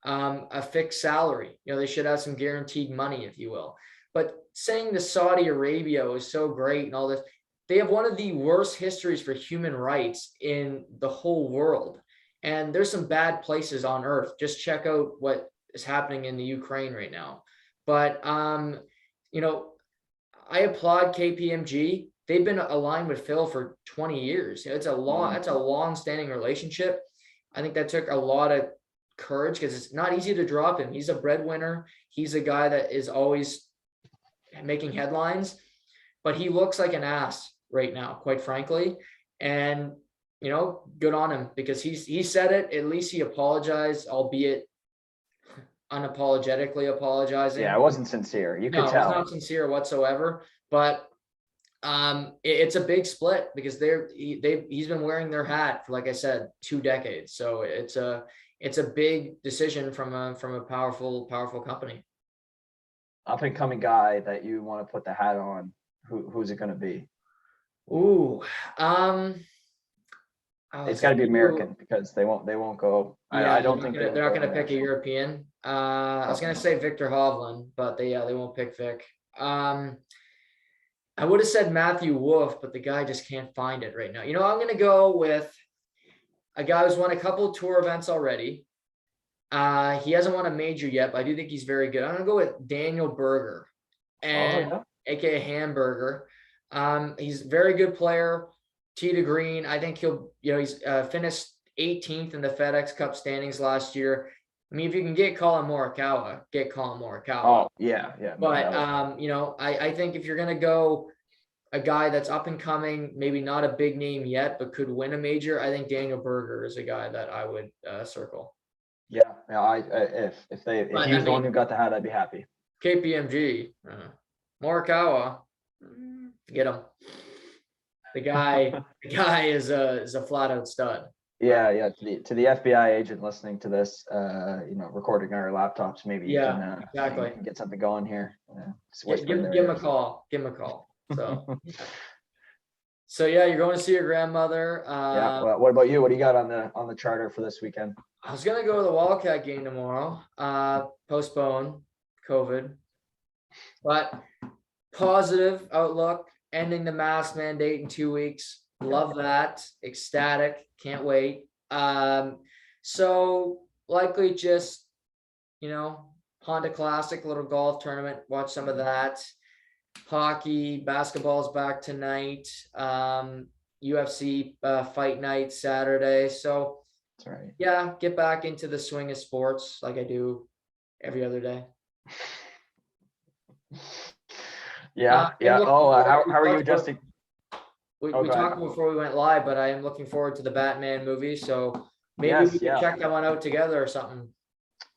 a fixed salary. You know, they should have some guaranteed money, if you will. But saying the Saudi Arabia is so great and all this, they have one of the worst histories for human rights in the whole world. And there's some bad places on earth. Just check out what is happening in the Ukraine right now. But you know, I applaud KPMG. They've been aligned with Phil for 20 years. That's a long-standing relationship. I think that took a lot of courage, because it's not easy to drop him. He's a breadwinner. He's a guy that is always making headlines, but he looks like an ass right now, quite frankly. And, good on him, because he said it. At least he apologized, albeit unapologetically apologizing. Yeah, it wasn't sincere. You could tell. It was not sincere whatsoever. But it's a big split, because he's been wearing their hat for, like I said, 2 decades. So it's a big decision from a powerful company. Up and coming guy that you want to put the hat on. Who's it going to be? Ooh, it's got to be American, because they won't go. Yeah, I don't think they're not going to pick a European. I was going to say Victor Hovland, but they won't pick Vic. I would have said Matthew Wolf, but the guy just can't find it right now. I'm going to go with a guy who's won a couple of tour events already. He hasn't won a major yet, but I do think he's very good. I'm going to go with Daniel Berger, aka Hamburger. He's a very good player. Tee to green. I think he's finished 18th in the FedEx Cup standings last year. I mean, if you can get Colin Morikawa, get Colin Morikawa. Oh, yeah. But, I think if you're going to go a guy that's up and coming, maybe not a big name yet, but could win a major, I think Daniel Berger is a guy that I would circle. Yeah. If he's the one who got the hat, I'd be happy. KPMG, Morikawa, get him. The guy is a flat out stud. Yeah. To the FBI agent listening to this, recording our laptops, maybe you can get something going here. Give him a call. So yeah, you're going to see your grandmother. Well, what about you? What do you got on the charter for this weekend? I was gonna go to the Wildcat game tomorrow. Postpone COVID, but positive outlook. Ending the mask mandate in 2 weeks. Love that. Ecstatic. Can't wait. So likely just, Honda Classic, little golf tournament. Watch some of that. Hockey, basketball's back tonight. UFC fight night Saturday. So that's right. Yeah, get back into the swing of sports like I do every other day. Yeah. How are you adjusting? We talked before we went live, but I am looking forward to the Batman movie. So maybe we can check that one out together or something.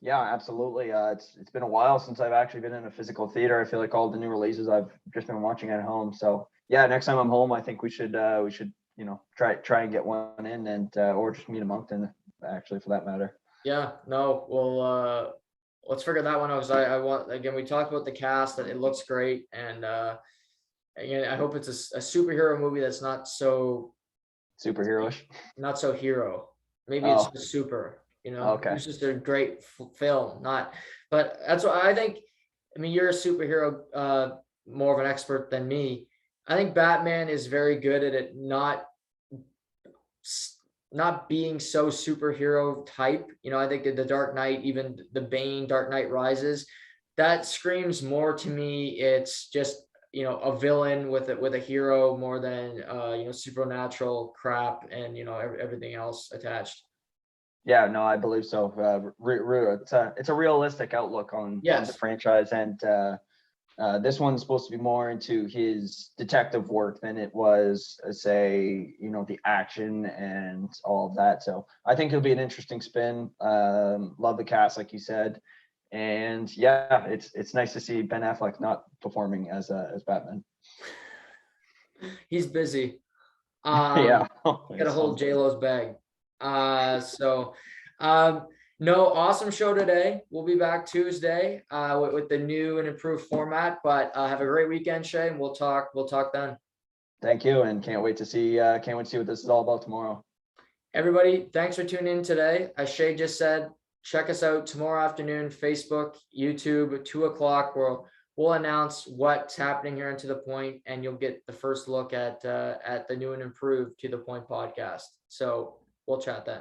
Yeah, absolutely. It's been a while since I've actually been in a physical theater. I feel like all the new releases I've just been watching at home. So yeah, next time I'm home, I think we should try and get one in, and or just meet a Moncton, actually, for that matter. Yeah. No. Well. Let's figure that one out, because we talked about the cast, that it looks great. And again, I hope it's a superhero movie that's not so superhero-ish, not so hero. Maybe it's just super, okay. It's just a great film, but that's what I think. I mean, you're a superhero, more of an expert than me. I think Batman is very good at it, not being so superhero type. I think the Dark Knight, even the Bane Dark Knight Rises, that screams more to me. It's just, a villain with a hero more than, supernatural crap and, everything else attached. Yeah, no, I believe so. It's a realistic outlook on the franchise. And this one's supposed to be more into his detective work than it was, say, the action and all of that. So I think it'll be an interesting spin. Love the cast, like you said, and yeah, it's nice to see Ben Affleck not performing as Batman. He's busy. Yeah, gotta hold J-Lo's bag. No, awesome show today. We'll be back Tuesday with the new and improved format, but have a great weekend, Shay, and we'll talk then. Thank you, and can't wait to see what this is all about tomorrow. Everybody, thanks for tuning in today. As Shay just said, check us out tomorrow afternoon, Facebook, YouTube at 2:00. We'll announce what's happening here on To The Point, and you'll get the first look at the new and improved To The Point podcast. So we'll chat then.